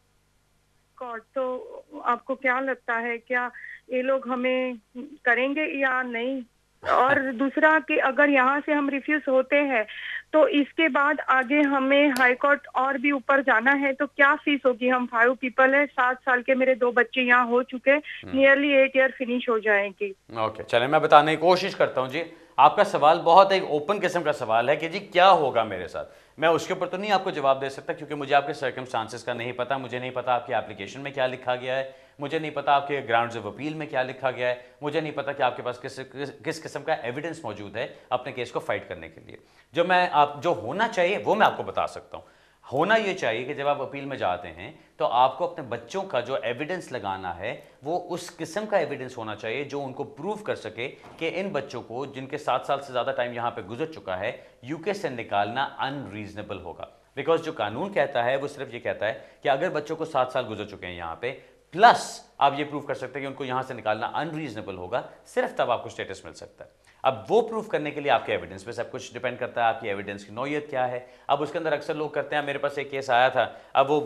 court, तो आपको क्या लगता है क्या ये लोग हमें करेंगे या नहीं? और दूसरा कि अगर यहाँ से हम रिफ्यूज होते हैं तो इसके बाद आगे हमें हाई कोर्ट और भी ऊपर जाना है, तो क्या फीस होगी? हम 5 पीपल है, 7 साल के मेरे 2 बच्चे यहाँ हो चुके, नियरली 8 ईयर फिनिश हो जाएंगी। ओके, चले मैं बताने की कोशिश करता हूँ जी। आपका सवाल बहुत एक ओपन किस्म का सवाल है कि जी क्या होगा मेरे साथ। मैं उसके ऊपर तो नहीं आपको जवाब दे सकता क्योंकि मुझे आपके सर्कमस्टांसेस का नहीं पता, मुझे नहीं पता आपकी एप्लीकेशन में क्या लिखा गया है, मुझे नहीं पता आपके ग्राउंड्स ऑफ अपील में क्या लिखा गया है, मुझे नहीं पता कि आपके पास किस किस्म का एविडेंस मौजूद है अपने केस को फाइट करने के लिए। जो होना चाहिए वो मैं आपको बता सकता हूँ। होना ये चाहिए कि जब आप अपील में जाते हैं तो आपको अपने बच्चों का जो एविडेंस लगाना है वो उस किस्म का एविडेंस होना चाहिए जो उनको प्रूव कर सके कि इन बच्चों को, जिनके 7 साल से ज़्यादा टाइम यहाँ पे गुजर चुका है, यूके से निकालना अनरीजनेबल होगा। बिकॉज जो कानून कहता है वो सिर्फ ये कहता है कि अगर बच्चों को 7 साल गुजर चुके हैं यहाँ पे, प्लस आप ये प्रूव कर सकते हैं कि उनको यहाँ से निकालना अनरीजनेबल होगा, सिर्फ तब आपको स्टेटस मिल सकता है। अब वो प्रूफ करने के लिए आपके एविडेंस पे सब कुछ डिपेंड करता है, आपकी एविडेंस की नौयत क्या है। अब उसके अंदर अक्सर लोग करते हैं, मेरे पास एक केस आया था, अब वो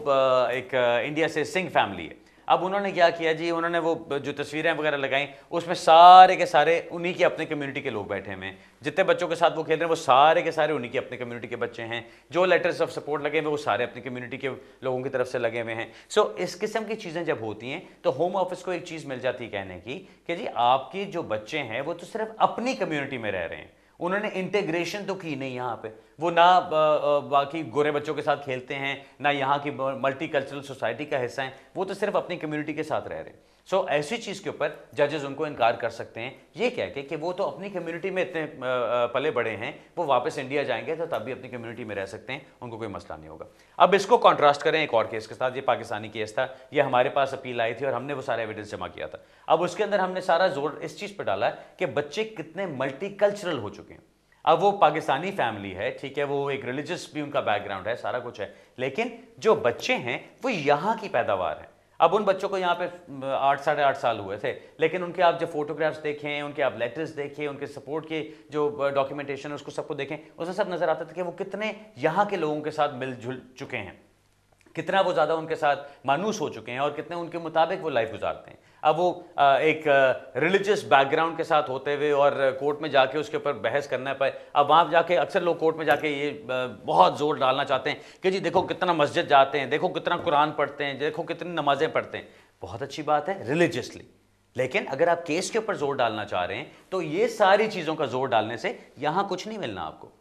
एक इंडिया से सिंह फैमिली है। अब उन्होंने क्या किया जी, उन्होंने वो जो तस्वीरें वगैरह लगाई उसमें सारे के सारे उन्हीं के अपने कम्युनिटी के लोग बैठे हुए हैं, जितने बच्चों के साथ वो खेल रहे हैं वो सारे के सारे उन्हीं के अपने कम्युनिटी के बच्चे हैं, जो लेटर्स ऑफ सपोर्ट लगे हुए वो सारे अपनी कम्युनिटी के लोगों की तरफ से लगे हुए हैं। सो इस किस्म की चीज़ें जब होती हैं तो होम ऑफिस को एक चीज़ मिल जाती है कहने की कि जी आपके जो बच्चे हैं वो तो सिर्फ अपनी कम्युनिटी में रह रहे हैं, उन्होंने इंटीग्रेशन तो की नहीं यहाँ पे, वो ना बाकी गोरे बच्चों के साथ खेलते हैं, ना यहाँ की मल्टी कल्चरल सोसाइटी का हिस्सा हैं, वो तो सिर्फ अपनी कम्युनिटी के साथ रह रहे हैं। सो ऐसी चीज़ के ऊपर जजेस उनको इनकार कर सकते हैं ये कह के कि वो तो अपनी कम्युनिटी में इतने पले बड़े हैं, वो वापस इंडिया जाएंगे तो तब भी अपनी कम्युनिटी में रह सकते हैं, उनको कोई मसला नहीं होगा। अब इसको कॉन्ट्रास्ट करें एक और केस के साथ। ये पाकिस्तानी केस था, ये हमारे पास अपील आई थी और हमने वो सारा एविडेंस जमा किया था। अब उसके अंदर हमने सारा जोर इस चीज़ पर डाला कि बच्चे कितने मल्टी कल्चरल हो चुके हैं। अब वो पाकिस्तानी फैमिली है, ठीक है, वो एक रिलीजियस भी उनका बैकग्राउंड है, सारा कुछ है, लेकिन जो बच्चे हैं वो यहाँ की पैदावार है। अब उन बच्चों को यहाँ पे 8 साढ़े 8 साल हुए थे, लेकिन उनके आप जब फोटोग्राफ्स देखें, उनके आप लेटर्स देखें, उनके सपोर्ट के जो डॉक्यूमेंटेशन है उसको सबको देखें, उसमें सब नजर आता था कि वो कितने यहाँ के लोगों के साथ मिलजुल चुके हैं, कितना वो ज़्यादा उनके साथ मानूस हो चुके हैं और कितने उनके मुताबिक वो लाइफ गुजारते हैं। अब वो एक रिलीजियस बैकग्राउंड के साथ होते हुए और कोर्ट में जाके उसके ऊपर बहस करना पाए, अब वहाँ जाके अक्सर लोग कोर्ट में जाके ये बहुत जोर डालना चाहते हैं कि जी देखो कितना मस्जिद जाते हैं, देखो कितना कुरान पढ़ते हैं, देखो कितनी नमाजें पढ़ते हैं। बहुत अच्छी बात है रिलीजियसली, लेकिन अगर आप केस के ऊपर जोर डालना चाह रहे हैं तो ये सारी चीज़ों का जोर डालने से यहाँ कुछ नहीं मिलना आपको,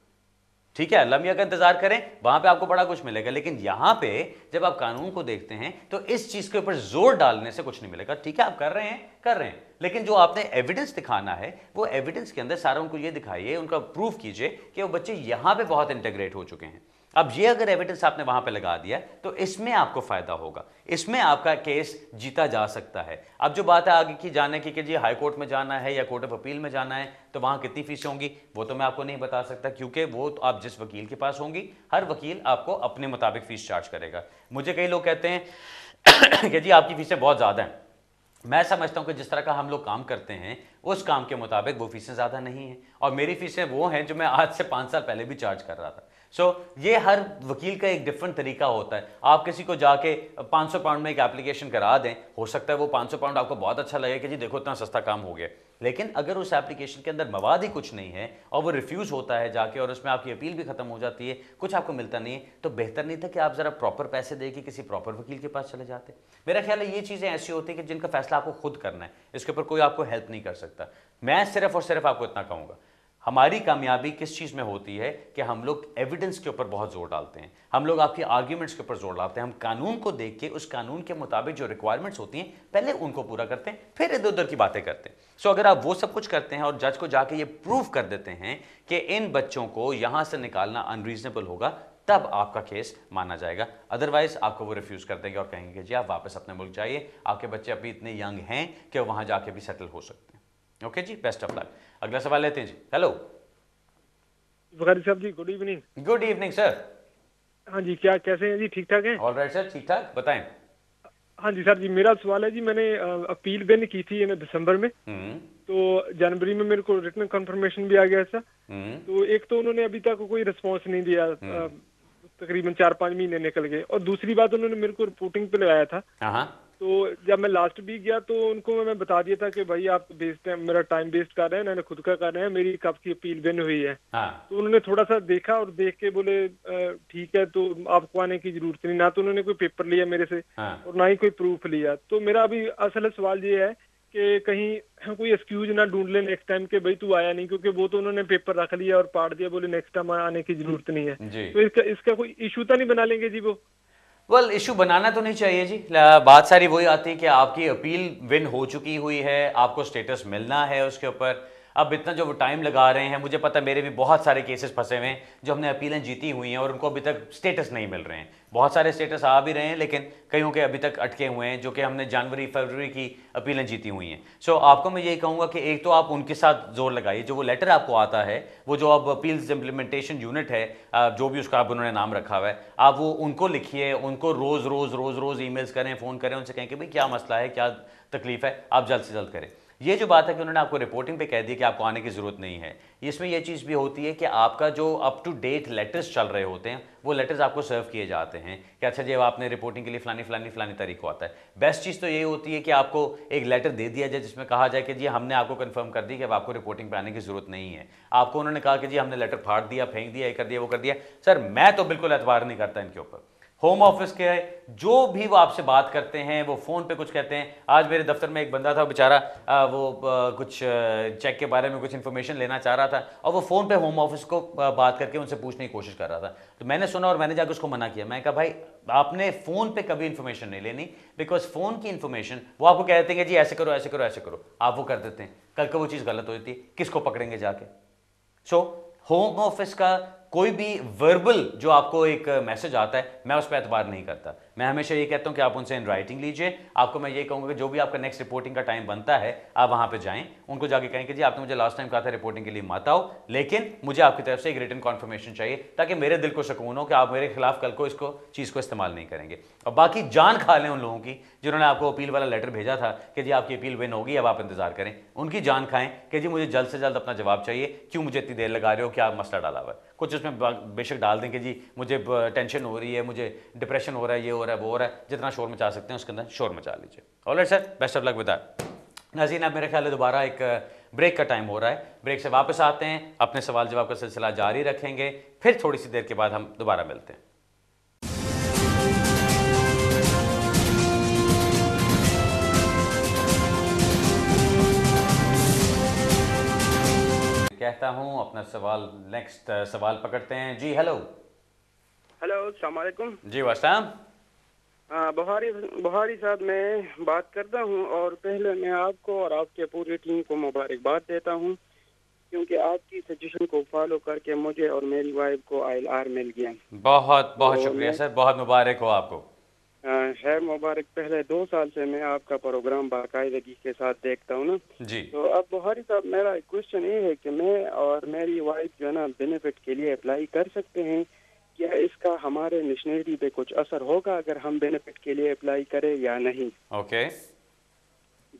ठीक है। अल्लाह मियां का इंतजार करें, वहां पे आपको बड़ा कुछ मिलेगा, लेकिन यहां पे जब आप कानून को देखते हैं तो इस चीज के ऊपर जोर डालने से कुछ नहीं मिलेगा। ठीक है, आप कर रहे हैं, लेकिन जो आपने एविडेंस दिखाना है वो एविडेंस के अंदर सारा उनको ये दिखाइए, उनका प्रूफ कीजिए कि वो बच्चे यहां पे बहुत इंटीग्रेट हो चुके हैं। अब ये अगर एविडेंस आपने वहां पे लगा दिया तो इसमें आपको फायदा होगा, इसमें आपका केस जीता जा सकता है। अब जो बात है आगे की जाने की कि जी हाई कोर्ट में जाना है या कोर्ट ऑफ अपील में जाना है तो वहां कितनी फीसें होंगी वो तो मैं आपको नहीं बता सकता, क्योंकि वो तो आप जिस वकील के पास होंगी, हर वकील आपको अपने मुताबिक फीस चार्ज करेगा। मुझे कई लोग कहते हैं कि जी आपकी फीसें बहुत ज़्यादा हैं। मैं समझता हूं कि जिस तरह का हम लोग काम करते हैं उस काम के मुताबिक वो फीसें ज़्यादा नहीं हैं, और मेरी फीसें वो हैं जो मैं आज से 5 साल पहले भी चार्ज कर रहा था। सो ये हर वकील का एक डिफरेंट तरीका होता है। आप किसी को जाके 500 पाउंड में एक एप्लीकेशन करा दें, हो सकता है वो 500 पाउंड आपको बहुत अच्छा लगे कि जी देखो इतना सस्ता काम हो गया, लेकिन अगर उस एप्लीकेशन के अंदर मवाद ही कुछ नहीं है और वो रिफ्यूज़ होता है जाके और उसमें आपकी अपील भी खत्म हो जाती है, कुछ आपको मिलता नहीं है, तो बेहतर नहीं था कि आप ज़रा प्रॉपर पैसे दे के किसी प्रॉपर वकील के पास चले जाते। मेरा ख्याल है ये चीज़ें ऐसी होती है कि जिनका फैसला आपको खुद करना है, इसके ऊपर कोई आपको हेल्प नहीं कर सकता। मैं सिर्फ और सिर्फ आपको इतना कहूँगा, हमारी कामयाबी किस चीज़ में होती है कि हम लोग एविडेंस के ऊपर बहुत जोर डालते हैं, हम लोग आपकी आर्ग्यूमेंट्स के ऊपर जोर डालते हैं, हम कानून को देख के उस कानून के मुताबिक जो रिक्वायरमेंट्स होती हैं पहले उनको पूरा करते हैं, फिर इधर उधर की बातें करते हैं। सो अगर आप वो सब कुछ करते हैं और जज को जाके ये प्रूव कर देते हैं कि इन बच्चों को यहां से निकालना अनरीजनेबल होगा, तब आपका केस माना जाएगा। अदरवाइज आपको वो रिफ्यूज कर देंगे और कहेंगे जी आप वापस अपने मुल्क जाइए, आपके बच्चे अभी इतने यंग हैं कि वहां जाके भी सेटल हो सकते हैं। ओके जी, बेस्ट ऑफ लक। अगला सवाल लेते हैं जी। हेलो वकारी साहब जी, good evening. Good evening sir. हाँ जी, क्या कैसे हैं जी? ठीक ठाक हैं? ऑल राइट सर, ठीक ठाक, बताएं। हाँ जी सर जी, मेरा सवाल है जी, मैंने अपील भी की थी दिसंबर में, तो जनवरी में मेरे को रिटन कंफर्मेशन भी आ गया सर। तो एक तो उन्होंने अभी तक कोई रिस्पॉन्स नहीं दिया, तकरीबन 4-5 महीने निकल गए, और दूसरी बात उन्होंने मेरे को रिपोर्टिंग पे लगाया था। तो जब मैं लास्ट वीक गया तो उनको मैं बता दिया था कि भाई आप मेरा टाइम वेस्ट कर रहे हैं, मैंने खुद का कर रहे हैं, मेरी कब की अपील विन हुई है। तो उन्होंने थोड़ा सा देखा और देख के बोले ठीक है, तो आपको आने की जरूरत नहीं। ना तो उन्होंने कोई पेपर लिया मेरे से और ना ही कोई प्रूफ लिया। तो मेरा अभी असल सवाल ये है कि कहीं कोई एक्सक्यूज ना ढूंढ ले नेक्स्ट टाइम के भाई तू आया नहीं, क्योंकि वो तो उन्होंने पेपर रख लिया और पाड़ दिया, बोले नेक्स्ट टाइम आने की जरूरत नहीं है। तो इसका कोई इशू तो नहीं बना लेंगे जी वो? वेल, इशू बनाना तो नहीं चाहिए जी। बात सारी वही आती है कि आपकी अपील विन हो चुकी हुई है, आपको स्टेटस मिलना है उसके ऊपर। अब इतना जो वो टाइम लगा रहे हैं, मुझे पता मेरे भी बहुत सारे केसेस फंसे हुए हैं जो हमने अपीलें जीती हुई हैं और उनको अभी तक स्टेटस नहीं मिल रहे हैं। बहुत सारे स्टेटस आ भी रहे हैं लेकिन कईयों के अभी तक अटके हुए हैं, जो कि हमने जनवरी फरवरी की अपीलें जीती हुई हैं। सो आपको मैं यही कहूँगा कि एक तो आप उनके साथ जोर लगाइए, जो वो लेटर आपको आता है, वो जो अब अपील्स इम्प्लीमेंटेशन यूनिट है, जो भी उसका आप उन्होंने नाम रखा हुआ है, आप वो उनको लिखिए, उनको रोज़ रोज़ रोज़ रोज़ ईमेल्स करें, फ़ोन करें, उनसे कहें कि भाई क्या मसला है, क्या तकलीफ है, आप जल्द से जल्द करें। ये जो बात है कि उन्होंने आपको रिपोर्टिंग पे कह दिया कि आपको आने की ज़रूरत नहीं है, इसमें यह चीज़ भी होती है कि आपका जो अप टू डेट लेटर्स चल रहे होते हैं वो लेटर्स आपको सर्व किए जाते हैं कि अच्छा जी आपने रिपोर्टिंग के लिए फलानी तारीख को आता है। बेस्ट चीज़ तो यही होती है कि आपको एक लेटर दे दिया जाए जिसमें कहा जाए कि जी हमने आपको कंफर्म कर दी कि अब आपको रिपोर्टिंग पे आने की ज़रूरत नहीं है। आपको उन्होंने कहा कि जी हमने लेटर फाड़ दिया, फेंक दिया, ये कर दिया, वो कर दिया। सर मैं तो बिल्कुल एतबार नहीं करता इनके ऊपर। होम ऑफिस के जो भी वो आपसे बात करते हैं, वो फ़ोन पे कुछ कहते हैं। आज मेरे दफ्तर में एक बंदा था बेचारा, कुछ चेक के बारे में कुछ इन्फॉर्मेशन लेना चाह रहा था और वो फ़ोन पे होम ऑफिस को बात करके उनसे पूछने की कोशिश कर रहा था। तो मैंने सुना और मैंने जाकर उसको मना किया। मैं कहा भाई आपने फ़ोन पे कभी इन्फॉर्मेशन नहीं लेनी, बिकॉज फ़ोन की इन्फॉर्मेशन वो आपको कहते हैं कि जी ऐसे करो ऐसे करो ऐसे करो, आप वो कर देते हैं, कल को वो चीज़ गलत हो जाती है, किसको पकड़ेंगे जाके। सो होम ऑफिस का कोई भी वर्बल जो आपको एक मैसेज आता है, मैं उस पर एतबार नहीं करता। मैं हमेशा ये कहता हूं कि आप उनसे इन राइटिंग लीजिए। आपको मैं ये कहूँगा कि जो भी आपका नेक्स्ट रिपोर्टिंग का टाइम बनता है, आप वहाँ पे जाएं, उनको जाके कहें कि जी आपने मुझे लास्ट टाइम कहा था रिपोर्टिंग के लिए मत आओ, लेकिन मुझे आपकी तरफ से एक रिटन कॉन्फर्मेशन चाहिए ताकि मेरे दिल को सुकून हो कि आप मेरे खिलाफ कल को इसको चीज़ को इस्तेमाल नहीं करेंगे। और बाकी जान खा लें उन लोगों की जिन्होंने आपको अपील वाला लेटर भेजा था कि जी आपकी अपील विन होगी, अब आप इंतजार करें। उनकी जान खाएं कि जी मुझे जल्द से जल्द अपना जवाब चाहिए, क्यों मुझे इतनी देर लगा रहे हो, क्या मसला डाला हुआ है। कुछ उसमें बेशक डाल दें कि जी मुझे टेंशन हो रही है, मुझे डिप्रेशन हो रहा है, ये हो रहा है, वो हो रहा है। जितना शोर मचा सकते हैं उसके अंदर शोर मचा लीजिए। Alright sir, best of luck with that. नाज़रीन, अब मेरे ख्याल है दोबारा एक ब्रेक का टाइम हो रहा है। ब्रेक से वापस आते हैं, अपने सवाल जवाब का सिलसिला जारी रखेंगे, फिर थोड़ी सी देर के बाद हम दोबारा मिलते हैं। कहता हूं अपना सवाल नेक्स्ट सवाल पकड़ते हैं जी। हेलो अस्सलाम वालेकुम जी। वास्ताम बुहारी साहब मैं बात करता हूं, और पहले मैं आपको और आपके पूरी टीम को मुबारकबाद देता हूं, क्योंकि आपकी सजेशन को फॉलो करके मुझे और मेरी वाइफ को ILR मिल गया। बहुत बहुत शुक्रिया सर, बहुत मुबारक हो आपको। खैर मुबारक। पहले 2 साल से मैं आपका प्रोग्राम बाकायदगी के साथ देखता हूँ ना जी। तो अब बुहारी साहब मेरा क्वेश्चन ये है कि मैं और मेरी वाइफ जो है ना बेनिफिट के लिए अप्लाई कर सकते हैं? क्या इसका हमारे नेशनलिटी पे कुछ असर होगा अगर हम बेनिफिट के लिए अप्लाई करें या नहीं? ओके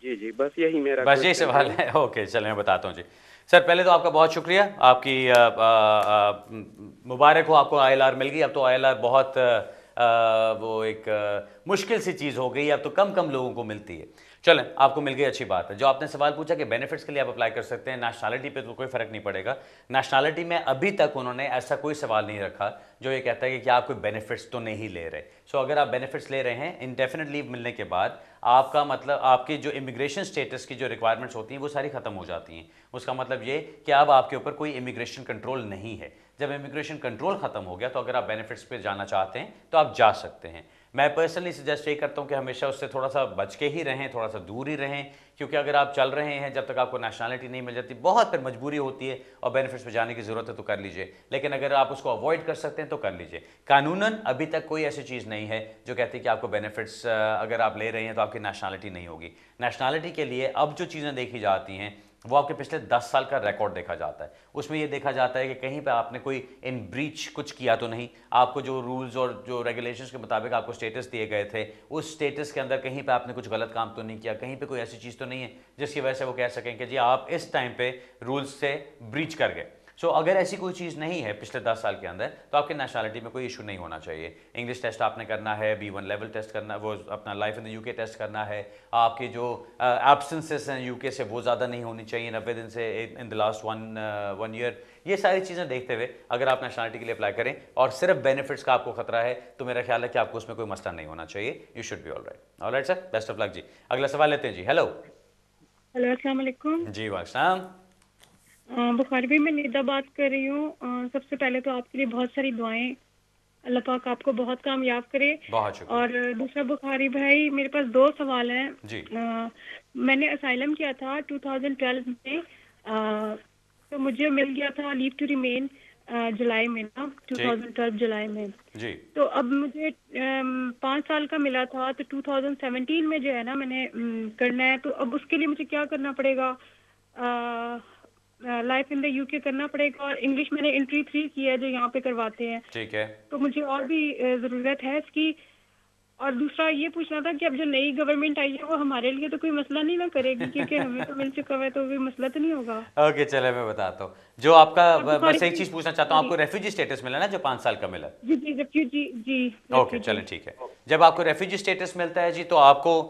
जी जी, बस यही मेरा बस यही क्वेश्चन सवाल है। ओके, चलिए मैं बताता हूँ जी। सर पहले तो आपका बहुत शुक्रिया, आपकी मुबारक हो, आपको आईएलआर मिल गई। अब तो आईएलआर बहुत वो एक मुश्किल सी चीज़ हो गई, अब तो कम कम लोगों को मिलती है। चलें, आपको मिल गई, अच्छी बात है। जो आपने सवाल पूछा कि बेनिफिट्स के लिए आप अप्लाई कर सकते हैं, नेशनैलिटी पे तो कोई फ़र्क नहीं पड़ेगा। नेशनैलिटी में अभी तक उन्होंने ऐसा कोई सवाल नहीं रखा जो ये कहता है कि आप कोई बेनिफिट्स तो नहीं ले रहे। सो अगर आप बेनिफिट्स ले रहे हैं, इंडेफिनिट लीव मिलने के बाद आपका मतलब आपकी जो इमिग्रेशन स्टेटस की जो रिक्वायरमेंट्स होती हैं वो सारी खत्म हो जाती हैं। उसका मतलब ये कि अब आपके ऊपर कोई इमिग्रेशन कंट्रोल नहीं है। जब इमिग्रेशन कंट्रोल खत्म हो गया तो अगर आप बेनिफिट्स पे जाना चाहते हैं तो आप जा सकते हैं। मैं पर्सनली सजेस्ट ये करता हूँ कि हमेशा उससे थोड़ा सा बच के ही रहें, थोड़ा सा दूर ही रहें, क्योंकि अगर आप चल रहे हैं जब तक आपको नेशनैलिटी नहीं मिल जाती, बहुत फिर मजबूरी होती है और बेनिफिट्स पे जाने की ज़रूरत है तो कर लीजिए, लेकिन अगर आप उसको अवॉइड कर सकते हैं तो कर लीजिए। कानूनन अभी तक कोई ऐसी चीज़ नहीं है जो कहती है कि आपको बेनिफिट्स अगर आप ले रहे हैं तो आपकी नेशनैलिटी नहीं होगी। नेशनैलिटी के लिए अब जो चीज़ें देखी जाती हैं वो आपके पिछले 10 साल का रिकॉर्ड देखा जाता है। उसमें ये देखा जाता है कि कहीं पे आपने कोई इन ब्रीच कुछ किया तो नहीं, आपको जो रूल्स और जो रेगुलेशंस के मुताबिक आपको स्टेटस दिए गए थे उस स्टेटस के अंदर कहीं पे आपने कुछ गलत काम तो नहीं किया, कहीं पे कोई ऐसी चीज़ तो नहीं है जिसकी वजह से वो कह सकें कि जी आप इस टाइम पे रूल्स से ब्रीच कर गए। सो अगर ऐसी कोई चीज़ नहीं है पिछले 10 साल के अंदर तो आपकी नेशनैलिटी में कोई इशू नहीं होना चाहिए। इंग्लिश टेस्ट आपने करना है, B1 लेवल टेस्ट करना, वो अपना life in the UK test करना है, आपकी जो एब्सेंसेस हैं यूके से वो ज़्यादा नहीं होनी चाहिए 90 दिन से in the last one year. ये सारी चीज़ें देखते हुए अगर आप नेशनैलिटी के लिए अप्लाई करें और सिर्फ बेनिफिट्स का आपको खतरा है तो मेरा ख्याल है कि आपको उसमें कोई मसला नहीं होना चाहिए। You should be all right. All right sir, best of luck जी। अगला सवाल लेते हैं जी। हेलो। हेलो, अस्सलाम वालेकुम। जी वालेकुम। बुखारी भाई, मैं निदा बात कर रही हूँ। सबसे पहले तो आपके लिए बहुत सारी दुआएं, अल्लाह पाक आपको बहुत कामयाब करे। बहुत शुक्रिया। और दूसरा बुखारी भाई, मेरे पास 2 सवाल हैं जी। मैंने असाइलम किया था 2012 में, तो मुझे मिल गया था लीव टू रिमेन जुलाई में ना, 2012 जुलाई में जी। तो अब मुझे 5 साल का मिला था, तो 2017 में जो है ना मैंने करना है, तो अब उसके लिए मुझे क्या करना पड़ेगा? लाइफ इन द यूके करना पड़ेगा और इंग्लिश मैंने एंट्री 3 की है जो यहाँ पे करवाते हैं। ठीक है। तो मुझे और भी ज़रूरत है इसकी। और दूसरा ये पूछना था कि अब जो नई गवर्नमेंट आई है वो हमारे लिए तो कोई मसला नहीं ना करेगी, क्योंकि हमें तो मिल चुका है, तो कोई मसला तो नहीं होगा? ओके, चले मैं बताता हूँ। जो आपका बस एक चीज़ पूछना चाहता हूँ, आपको रेफ्यूजी स्टेटस मिला ना जो 5 साल का मिला? जी जी, रेफ्यूजी जी। ओके, चलें ठीक है। जब आपको रेफ्यूजी स्टेटस मिलता है जी तो आपको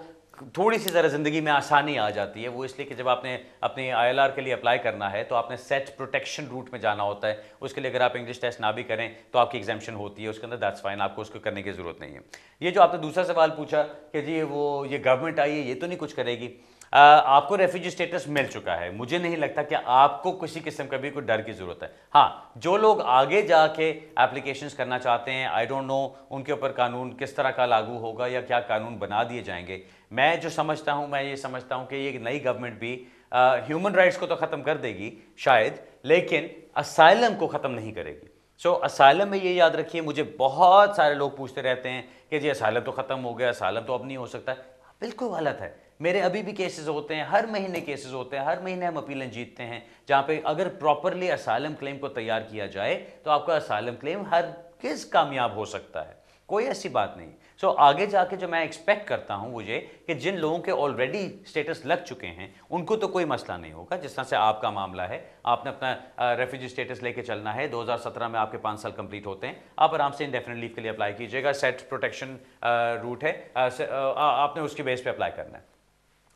थोड़ी सी ज़रा ज़िंदगी में आसानी आ जाती है। वो इसलिए कि जब आपने अपनी आईएलआर के लिए अप्लाई करना है तो आपने सेट प्रोटेक्शन रूट में जाना होता है। उसके लिए अगर आप इंग्लिश टेस्ट ना भी करें तो आपकी एग्जाम्शन होती है उसके अंदर, दैट्स फाइन, आपको उसको करने की ज़रूरत नहीं है। ये जो आपने दूसरा सवाल पूछा कि जी वो ये गवर्नमेंट आई है ये तो नहीं कुछ करेगी, आपको रेफ्यूजी स्टेटस मिल चुका है, मुझे नहीं लगता कि आपको किसी किस्म का भी कोई डर की ज़रूरत है। हाँ, जो लोग आगे जाके एप्लीकेशंस करना चाहते हैं, आई डोंट नो उनके ऊपर कानून किस तरह का लागू होगा या क्या कानून बना दिए जाएंगे। मैं जो समझता हूँ, मैं ये समझता हूँ कि ये नई गवर्नमेंट भी ह्यूमन राइट्स को तो ख़त्म कर देगी शायद, लेकिन असाइलम को ख़त्म नहीं करेगी। सो असाइलम में ये याद रखिए, मुझे बहुत सारे लोग पूछते रहते हैं कि जी असाइलम तो ख़त्म हो गया, असाइलम तो अब नहीं हो सकता। बिल्कुल गलत है। मेरे अभी भी केसेस होते हैं, हर महीने केसेस होते हैं, हर महीने हम अपीलें जीतते हैं जहाँ पे अगर प्रॉपरली असाइलम क्लेम को तैयार किया जाए तो आपका असाइलम क्लेम हर किस कामयाब हो सकता है, कोई ऐसी बात नहीं। सो आगे जाके जो मैं एक्सपेक्ट करता हूँ वो ये कि जिन लोगों के ऑलरेडी स्टेटस लग चुके हैं उनको तो कोई मसला नहीं होगा। जिस तरह से आपका मामला है, आपने अपना रेफ्यूजी स्टेटस लेके चलना है, 2017 में आपके 5 साल कंप्लीट होते हैं, आप आराम से इंडेफिनिट लीव के लिए अप्लाई कीजिएगा। सेट प्रोटेक्शन रूट है, आपने उसकी बेस पे अप्लाई करना है।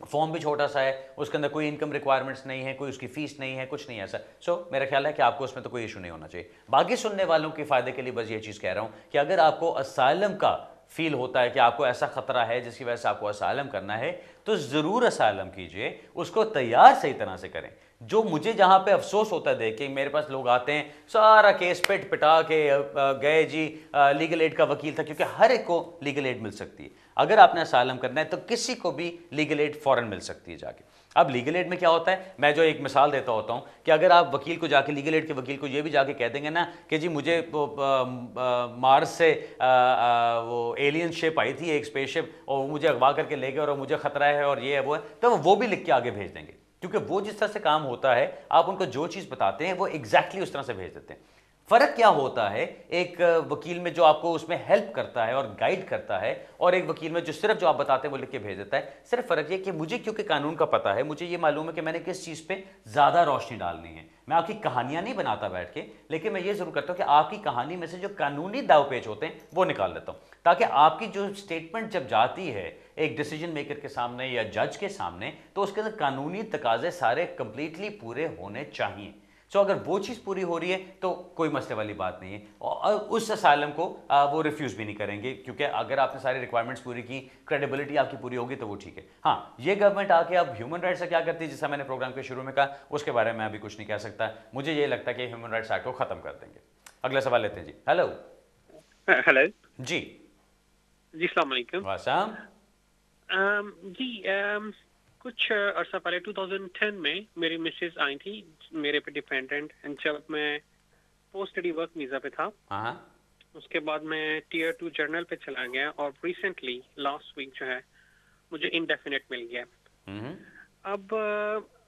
फॉर्म भी छोटा सा है, उसके अंदर कोई इनकम रिक्वायरमेंट्स नहीं है, कोई उसकी फीस नहीं है, कुछ नहीं है ऐसा। सो मेरा ख्याल है कि आपको उसमें तो कोई इशू नहीं होना चाहिए। बाकी सुनने वालों के फ़ायदे के लिए बस ये चीज़ कह रहा हूँ कि अगर आपको असाइलम का फील होता है कि आपको ऐसा खतरा है जिसकी वजह से आपको असाइलम करना है तो ज़रूर असाइलम कीजिए, उसको तैयार सही तरह से करें। जो मुझे जहाँ पे अफसोस होता है देख के, मेरे पास लोग आते हैं सारा केस पिट पिटा के गए जी लीगल एड का वकील था, क्योंकि हर एक को लीगल एड मिल सकती है। अगर आपने असाइलम करना है तो किसी को भी लीगल एड फ़ौरन मिल सकती है जाके। अब लीगल एड में क्या होता है, मैं जो एक मिसाल देता होता हूँ कि अगर आप वकील को जाके, लीगल एड के वकील को ये भी जाके कह देंगे ना कि जी मुझे मार्स से वो एलियन शिप आई थी, एक स्पेसशिप, और मुझे अगवा करके ले गए और मुझे खतरा है और ये है वो है, तो वो भी लिख के आगे भेज देंगे, क्योंकि वो जिस तरह से काम होता है, आप उनको जो चीज़ बताते हैं वो एग्जैक्टली उस तरह से भेज देते हैं। फर्क क्या होता है एक वकील में जो आपको उसमें हेल्प करता है और गाइड करता है, और एक वकील में जो सिर्फ जो आप बताते हैं वो लिख के भेज देता है? सिर्फ फर्क ये कि मुझे क्योंकि कानून का पता है, मुझे ये मालूम है कि मैंने किस चीज़ पे ज़्यादा रोशनी डालनी है। मैं आपकी कहानियां नहीं बनाता बैठ के, लेकिन मैं ये जरूर करता हूं कि आपकी कहानी में से जो कानूनी दावपेच होते हैं वो निकाल देता हूं, ताकि आपकी जो स्टेटमेंट जब जाती है एक डिसीजन मेकर के सामने या जज के सामने, तो उसके अंदर कानूनी तकाजे सारे कंप्लीटली पूरे होने चाहिए। अगर वो चीज़ पूरी हो रही है तो कोई मसले वाली बात नहीं है, और उस असाइलम को वो रिफ्यूज़ भी नहीं करेंगे, क्योंकि अगर आपने सारी रिक्वायरमेंट्स पूरी की, क्रेडिबिलिटी आपकी पूरी होगी, तो वो ठीक है। हाँ, ये गवर्नमेंट आके अब ह्यूमन राइट्स से क्या करती है, जैसा मैंने प्रोग्राम के शुरू में कहा, उसके बारे में अभी कुछ नहीं कह सकता। मुझे ये लगता है कि ह्यूमन राइट्स एक्ट को ख़त्म कर देंगे। अगला सवाल लेते हैं जी। हेलो। हेलो जी जी, अस्सलाम वालेकुम। वासम। जी, कुछ अरसा पहले 2010 में मेरी मिसेज आई थी मेरे पे डिपेंडेंट, एंड जब मैं पोस्ट स्टडी वर्क वीज़ा पे था, हाँ, उसके बाद मैं टीयर 2 जर्नल पे चला गया, और रिसेंटली लास्ट वीक जो है मुझे इंडेफिनेट मिल गया। अब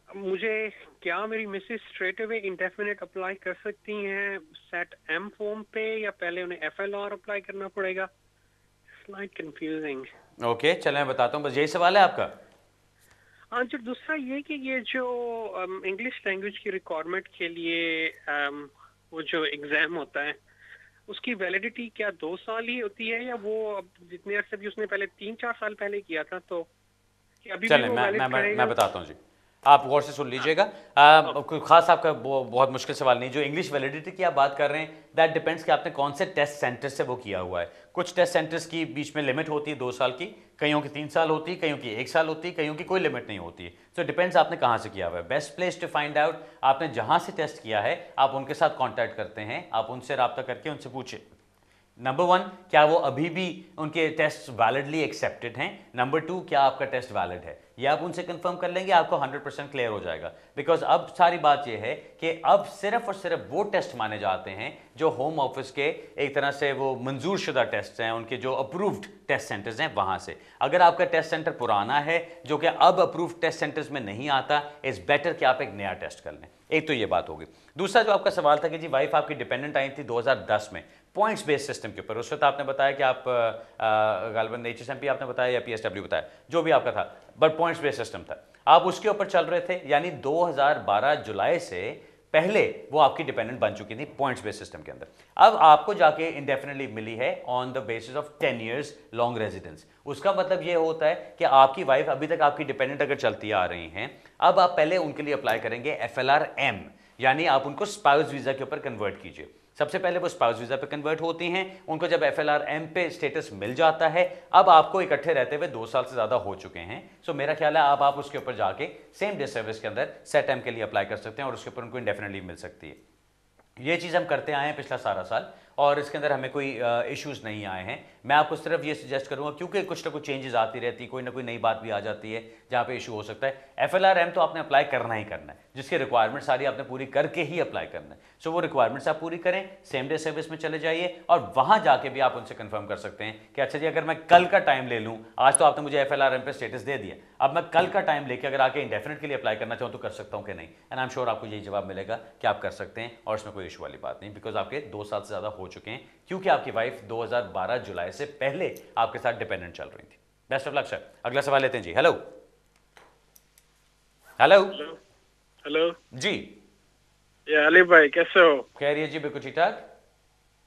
मुझे क्या मेरी Mrs straight away indefinite apply कर सकती हैं सेट एम फॉर्म पे, या पहले उन्हें FLR अप्लाई करना पड़ेगा? Slide confusing. ओके, चलें मैं बताता हूँ, बस यही सवाल है आपका? हाँ जी, दूसरा ये कि ये जो इंग्लिश लैंग्वेज की रिक्वायरमेंट के लिए वो जो एग्जाम होता है, उसकी वैलिडिटी क्या 2 साल ही होती है, या वो अब जितने अरसे भी उसने पहले 3-4 साल पहले किया था, तो क्या अभी चलें भी वो वैलिड मैं बताता हूँ जी, आप गौर से सुन लीजिएगा। कोई खास आपका बहुत मुश्किल सवाल नहीं। जो इंग्लिश वैलिडिटी की आप बात कर रहे हैं, दैट डिपेंड्स कि आपने कौन से टेस्ट सेंटर से वो किया हुआ है। कुछ टेस्ट सेंटर्स की बीच में लिमिट होती है 2 साल की, कईयों की 3 साल होती है, कईयों की 1 साल होती है, कईयों की कोई लिमिट नहीं होती है। सो डिपेंड्स आपने कहाँ से किया हुआ है। Best place to find out, आपने जहाँ से टेस्ट किया है आप उनके साथ कॉन्टैक्ट करते हैं, आप उनसे रब्ता करके उनसे पूछें, नंबर 1 क्या वो अभी भी उनके टेस्ट वैलिडली एक्सेप्टेड हैं, नंबर 2 क्या आपका टेस्ट वैलिड है। ये आप उनसे कंफर्म कर लेंगे, आपको 100% क्लियर हो जाएगा। बिकॉज अब सारी बात ये है कि अब सिर्फ और सिर्फ वो टेस्ट माने जाते हैं जो होम ऑफिस के एक तरह से वो मंजूर शुदा टेस्ट हैं, उनके जो अप्रूव्ड टेस्ट सेंटर्स हैं वहां से। अगर आपका टेस्ट सेंटर पुराना है जो कि अब अप्रूव्ड टेस्ट सेंटर्स में नहीं आता, इट्स बेटर कि आप एक नया टेस्ट कर लें। एक तो ये बात होगी। दूसरा जो आपका सवाल था कि जी वाइफ आपकी डिपेंडेंट आई थी 2010 में पॉइंट्स बेस्ड सिस्टम के ऊपर, उस वक्त आपने बताया कि आप गालिबन HSMP आपने बताया या PSW बताया, जो भी आपका था, बट पॉइंट्स बेस्ड सिस्टम था, आप उसके ऊपर चल रहे थे, यानी 2012 जुलाई से पहले वो आपकी डिपेंडेंट बन चुकी थी पॉइंट्स बेस्ड सिस्टम के अंदर। अब आपको जाके इंडेफिनेटली मिली है on the basis of 10 years long residence. उसका मतलब ये होता है कि आपकी वाइफ अभी तक आपकी डिपेंडेंट अगर चलती आ रही हैं, अब आप पहले उनके लिए अप्लाई करेंगे FLR-M, यानी आप उनको स्पाउस वीजा के ऊपर कन्वर्ट कीजिए। सबसे पहले वो स्पाउस वीजा पे कन्वर्ट होती हैं, उनको जब FLR-M पे स्टेटस मिल जाता है, अब आपको इकट्ठे रहते हुए 2 साल से ज्यादा हो चुके हैं, सो मेरा ख्याल है आप उसके ऊपर जाके सेम डे सर्विस के अंदर सेट एम के लिए अप्लाई कर सकते हैं और उसके ऊपर उनको इंडेफिनेटली मिल सकती है। ये चीज़ हम करते आए हैं पिछला सारा साल और इसके अंदर हमें कोई इश्यूज नहीं आए हैं। मैं आपको सिर्फ ये सजेस्ट करूंगा, क्योंकि कुछ ना कुछ चेंजेस आती रहती है, कोई ना कोई नई बात भी आ जाती है जहाँ पे इशू हो सकता है। FLR-M तो आपने अप्लाई करना ही करना है, जिसकी रिक्वायरमेंट सारी आपने पूरी करके ही अप्लाई करना है। सो वो रिक्वायरमेंट्स आप पूरी करें, सेम डे सर्विस में चले जाइए और वहाँ जाके भी आप उनसे कंफर्म कर सकते हैं कि अच्छा जी अगर मैं कल का टाइम ले लूँ, आज तो आपने मुझे FLR-M पे स्टेटस दे दिया, अब मैं कल का टाइम लेके अगर आके इंडेफिनेट के लिए अप्लाई करना चाहूँ तो कर सकता हूँ कि नहीं। एंड आई एम श्योर आपको यही जवाब मिलेगा कि आप कर सकते हैं और इसमें कोई इशू वाली बात नहीं, बिकॉज आपके 2 साल से ज़्यादा हो चुके हैं, क्योंकि आपकी वाइफ 2012 जुलाई से पहले आपके साथ डिपेंडेंट चल रही थी। Best of luck sir. अगला सवाल लेते हैं जी। हेलो हेलो हेलो जी, ये अली भाई कैसे हो? कह रही है जी, बिल्कुल ठीक ठाक।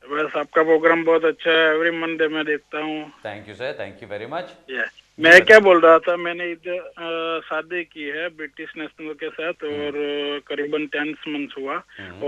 बस आपका प्रोग्राम बहुत अच्छा है, एवरी मंडे मैं देखता हूँ। Thank you sir, thank you very much. मैं क्या बोल रहा था, मैंने इधर शादी की है ब्रिटिश नेशनल के साथ और करीबन 10 मंथ्स हुआ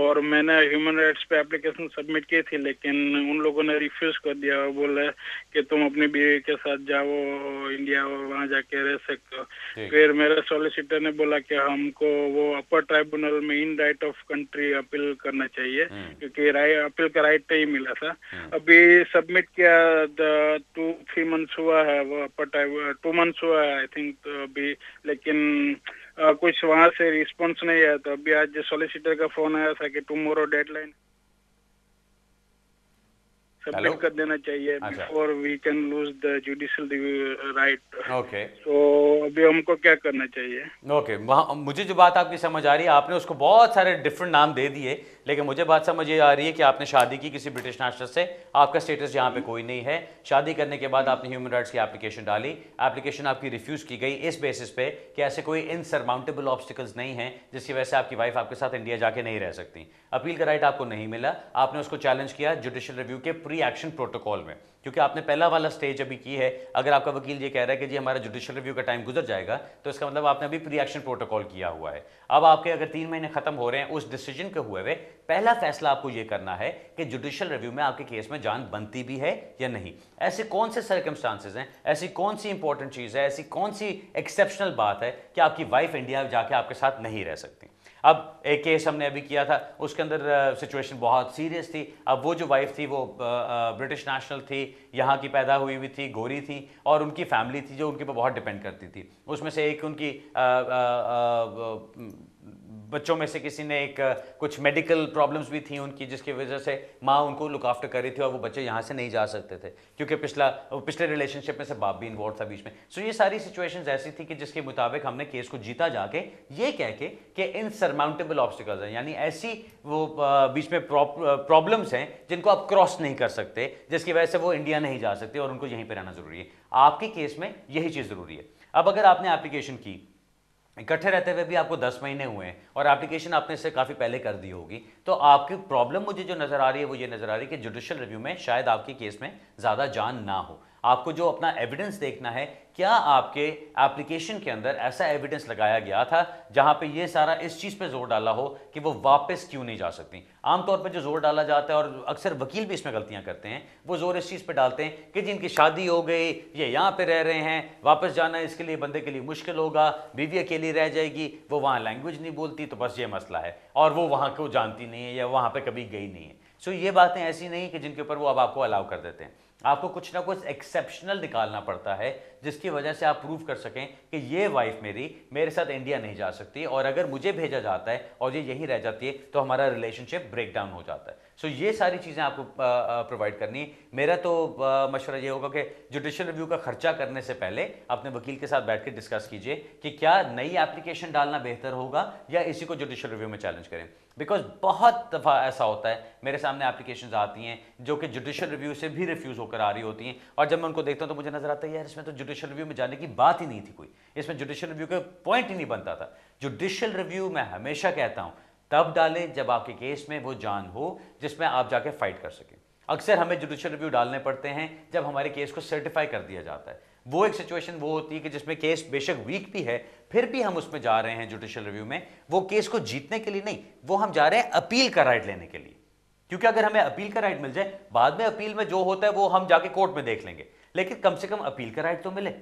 और मैंने ह्यूमन राइट्स पे एप्लीकेशन सबमिट की थी, लेकिन उन लोगों ने रिफ्यूज कर दिया और बोले कि तुम अपनी बीवी के साथ जाओ इंडिया और वहाँ जाके रह सकते हो। फिर मेरे सॉलिसिटर ने बोला कि हमको वो अपर ट्राइब्यूनल में in right of country appeal करना चाहिए, क्योंकि अपील का राइट नहीं मिला था। अभी सबमिट किया 2-3 मंथ्स हुआ है, वो अपर 2 मंथ्स हुआ है आई थिंक, तो अभी लेकिन कुछ वहां से रिस्पॉन्स नहीं आया। तो अभी आज सॉलिसिटर का फोन आया था कि टुमारो डेडलाइन सबमिट कर देना चाहिए before we can lose the judicial right. Okay, तो अभी हमको क्या करना चाहिए? ओके, मुझे जो बात आपकी समझ आ रही है, आपने उसको बहुत सारे डिफरेंट नाम दे दिए, लेकिन मुझे बात समझ ये आ रही है कि आपने शादी की किसी ब्रिटिश नेशनल से, आपका स्टेटस यहाँ पे कोई नहीं है, शादी करने के बाद आपने ह्यूमन राइट्स की एप्लीकेशन डाली, एप्लीकेशन आपकी रिफ्यूज की गई इस बेसिस पे कि ऐसे कोई इनसरमाउंटेबल ऑब्स्टिकल्स नहीं हैं जिसकी वजह से आपकी वाइफ आपके साथ इंडिया जाके नहीं रह सकती। अपील का राइट आपको नहीं मिला, आपने उसको चैलेंज किया जुडिशियल रिव्यू के प्री एक्शन प्रोटोकॉल में, क्योंकि आपने पहला वाला स्टेज अभी की है। अगर आपका वकील ये कह रहा है कि जी हमारा जुडिशियल रिव्यू का टाइम गुजर जाएगा, तो इसका मतलब आपने अभी प्री एक्शन प्रोटोकॉल किया हुआ है। अब आपके अगर 3 महीने खत्म हो रहे हैं उस डिसीजन के हुए पहला फैसला आपको यह करना है कि जुडिशियल रिव्यू में आपके केस में जान बनती भी है या नहीं। ऐसे कौन से सर्कमस्टांसेस हैं, ऐसी कौन सी इंपॉर्टेंट चीज है, ऐसी कौन सी एक्सेप्शनल बात है कि आपकी वाइफ इंडिया जाके आपके साथ नहीं रह सकती। अब एक केस हमने अभी किया था, उसके अंदर सिचुएशन बहुत सीरियस थी। अब वो जो वाइफ थी वो ब्रिटिश नेशनल थी, यहाँ की पैदा हुई हुई थी, गोरी थी, और उनकी फैमिली थी जो उनके ऊपर बहुत डिपेंड करती थी। उसमें से एक उनकी बच्चों में से किसी ने एक कुछ मेडिकल प्रॉब्लम्स भी थी उनकी, जिसकी वजह से माँ उनको लुक आफ्टर कर रही थी और वो बच्चे यहाँ से नहीं जा सकते थे क्योंकि पिछले रिलेशनशिप में से बाप भी इन्वॉल्व था बीच में। सो ये सारी सिचुएशंस ऐसी थी कि जिसके मुताबिक हमने केस को जीता जाके ये कह के कि इनसरमाउंटेबल ऑब्स्टिकल्स हैं, यानी ऐसी वो बीच में प्रॉब्लम्स हैं जिनको आप क्रॉस नहीं कर सकते, जिसकी वजह से वो इंडिया नहीं जा सकते और उनको यहीं पर रहना जरूरी है। आपके केस में यही चीज़ जरूरी है। अब अगर आपने एप्लीकेशन की, इकट्ठे रहते हुए भी आपको 10 महीने हुए हैं और एप्लीकेशन आपने इससे काफ़ी पहले कर दी होगी, तो आपकी प्रॉब्लम मुझे जो नज़र आ रही है वो ये नज़र आ रही है कि जुडिशियल रिव्यू में शायद आपके केस में ज़्यादा जान ना हो। आपको जो अपना एविडेंस देखना है, क्या आपके एप्लीकेशन के अंदर ऐसा एविडेंस लगाया गया था जहां पे ये सारा इस चीज़ पे जोर डाला हो कि वो वापस क्यों नहीं जा सकती। आमतौर पे जो जोर डाला जाता है, और अक्सर वकील भी इसमें गलतियां करते हैं, वो जोर इस चीज़ पे डालते हैं कि जिनकी शादी हो गई, ये यहाँ पे रह रहे हैं, वापस जाना इसके लिए बंदे के लिए मुश्किल होगा, बीवी अकेली रह जाएगी, वो वहाँ लैंग्वेज नहीं बोलती, तो बस ये मसला है, और वो वहाँ को जानती नहीं है या वहाँ पर कभी गई नहीं है। सो ये बातें ऐसी नहीं कि जिनके ऊपर वो अब आपको अलाउ कर देते हैं। आपको कुछ ना कुछ एक्सेप्शनल निकालना पड़ता है जिसकी वजह से आप प्रूव कर सकें कि ये वाइफ मेरे साथ इंडिया नहीं जा सकती, और अगर मुझे भेजा जाता है और ये यहीं रह जाती है तो हमारा रिलेशनशिप ब्रेक डाउन हो जाता है। सो ये सारी चीज़ें आपको प्रोवाइड करनी है। मेरा तो मशवरा ये होगा कि जुडिशियल रिव्यू का खर्चा करने से पहले अपने वकील के साथ बैठ के डिस्कस कीजिए कि क्या नई एप्लीकेशन डालना बेहतर होगा या इसी को जुडिशियल रिव्यू में चैलेंज करें। बिकॉज बहुत दफ़ा ऐसा होता है, मेरे सामने एप्लीकेशंस आती हैं जो कि जुडिशियल रिव्यू से भी रिफ्यूज़ होकर आ रही होती हैं, और जब मैं उनको देखता हूं तो मुझे नजर आता है यार इसमें तो जुडिशियल रिव्यू में जाने की बात ही नहीं थी, कोई इसमें जुडिशियल रिव्यू का पॉइंट ही नहीं बनता था। जुडिशियल रिव्यू मैं हमेशा कहता हूं तब डालें जब आपके केस में वो जान हो जिसमें आप जाके फाइट कर सकें। अक्सर हमें जुडिशियल रिव्यू डालने पड़ते हैं जब हमारे केस को सर्टिफाई कर दिया जाता है। वो एक सिचुएशन वो होती है कि जिसमें केस बेशक वीक भी है, फिर भी हम उसमें जा रहे हैं जुडिशियल रिव्यू में, वो केस को जीतने के लिए नहीं, वो हम जा रहे हैं अपील का राइट लेने के लिए। क्योंकि अगर हमें अपील का राइट मिल जाए, बाद में अपील में जो होता है वो हम जाके कोर्ट में देख लेंगे, लेकिन कम से कम अपील का राइट तो मिले।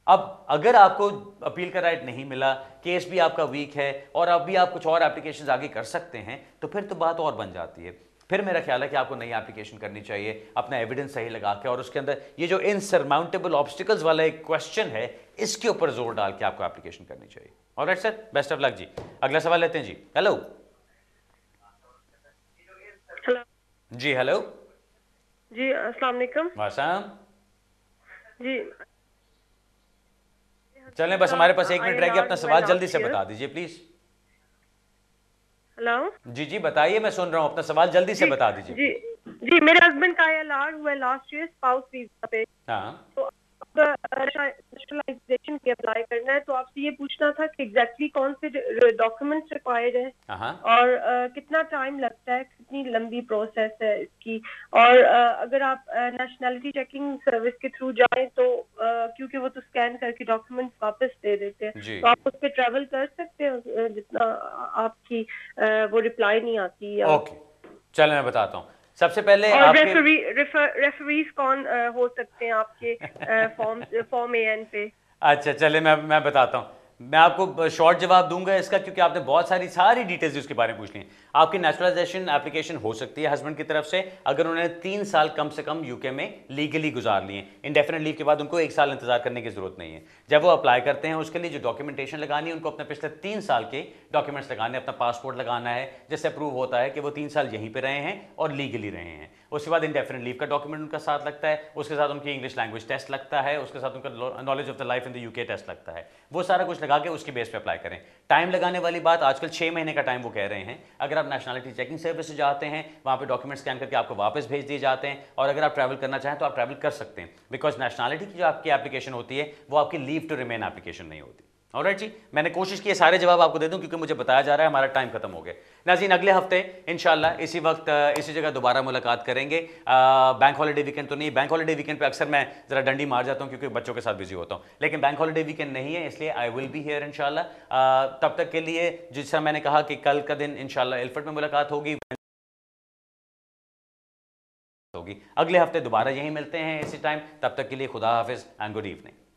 अब अगर आपको अपील का राइट नहीं मिला, केस भी आपका वीक है और अभी आप कुछ और एप्लीकेशंस आगे कर सकते हैं, तो फिर तो बात और बन जाती है। फिर मेरा ख्याल है कि आपको नई एप्लीकेशन करनी चाहिए, अपना एविडेंस सही लगा के, और उसके अंदर ये जो इनसरमाउंटेबल ऑब्स्टिकल्स वाला एक क्वेश्चन है इसके ऊपर जोर डाल के आपको एप्लीकेशन करनी चाहिए। All right sir, best of luck जी। अगला सवाल लेते हैं जी। हेलो जी। हेलो जी, अस्सलाम वालेकुम। वासम जी चलें, बस हमारे पास 1 मिनट रह गया, अपना सवाल जल्दी से बता दीजिए प्लीज। हेलो जी जी बताइए, मैं सुन रहा हूँ, अपना सवाल जल्दी से बता दीजिए। जी, मेरे हस्बैंड का ILR हुआ लास्ट ईयर स्पाउस वीजा पे। हाँ, तो नेशनलाइजेशन के अप्लाई करना है, तो आपसे ये पूछना था कि एग्जैक्टली कौन से डॉक्यूमेंट्स रिक्वायर्ड है और कितना टाइम लगता है, कितनी लंबी प्रोसेस है इसकी, और अगर आप नेशनैलिटी चेकिंग सर्विस के थ्रू जाएं तो क्योंकि वो तो स्कैन करके डॉक्यूमेंट्स वापस दे देते हैं, तो आप उस पर ट्रैवल कर सकते हैं जितना आपकी वो रिप्लाई नहीं आती। ओके, चलो मैं बताता हूँ। सबसे पहले और रेफरीज कौन हो सकते हैं आपके फॉर्म AN पे? अच्छा चले मैं बताता हूँ। मैं आपको शॉर्ट जवाब दूंगा इसका, क्योंकि आपने बहुत सारी डिटेल्स उसके बारे में पूछ ली। आपकी नेचुरलाइजेशन एप्लीकेशन हो सकती है हस्बैंड की तरफ से अगर उन्होंने 3 साल कम से कम यूके में लीगली गुजार लिए। इंडेफिनिट लीव के बाद उनको 1 साल इंतजार करने की जरूरत नहीं है। जब वो अप्लाई करते हैं उसके लिए जो डॉक्यूमेंटेशन लगानी है, उनको अपने पिछले 3 साल के डॉक्यूमेंट्स लगाने, अपना पासपोर्ट लगाना है जिससे प्रूव होता है कि वो 3 साल यहीं पर रहे हैं और लीगली रहे हैं। उसके बाद इंडेफिनिट लीव का डॉक्यूमेंट उनका साथ लगता है, उसके साथ उनकी इंग्लिश लैंग्वेज टेस्ट लगता है, उसके साथ उनका knowledge of the life in the UK test लगता है। वो सारा कुछ लगा के उसकी बेस पे अप्लाई करें। टाइम लगाने वाली बात, आजकल 6 महीने का टाइम वो कह रहे हैं। अगर आप नेशनलिटी चेकिंग सर्विस से जाते हैं, वहाँ पे डॉक्यूमेंट स्कैन करके आपको वापस भेज दिए जाते हैं, और अगर आप ट्रैवल करना चाहें तो आप ट्रैवल कर सकते हैं, बिकॉज नेशनलिटी की जो आपकी एप्लीकेशन होती है वो आपकी लीव टू रिमेन एप्लीकेशन नहीं होती। ऑलराइट जी, मैंने कोशिश की है सारे जवाब आपको दे दूं, क्योंकि मुझे बताया जा रहा है हमारा टाइम खत्म हो गया। नाज़रीन, अगले हफ्ते इंशाल्लाह इसी वक्त इसी जगह दोबारा मुलाकात करेंगे। बैंक हॉलीडे वीकेंड तो नहीं, बैंक हॉलीडे वीकेंड पे अक्सर मैं ज़रा डंडी मार जाता हूं क्योंकि बच्चों के साथ बिजी होता हूं, लेकिन बैंक हॉलीडे वीकेंड नहीं है, इसलिए आई विल बी हियर इंशाल्लाह। तब तक के लिए, जिस तरह मैंने कहा कि कल का दिन इंशाल्लाह एल्फर्ट में मुलाकात होगी, अगले हफ्ते दोबारा यहीं मिलते हैं इसी टाइम। तब तक के लिए खुदा हाफिज़ एंड गुड इवनिंग।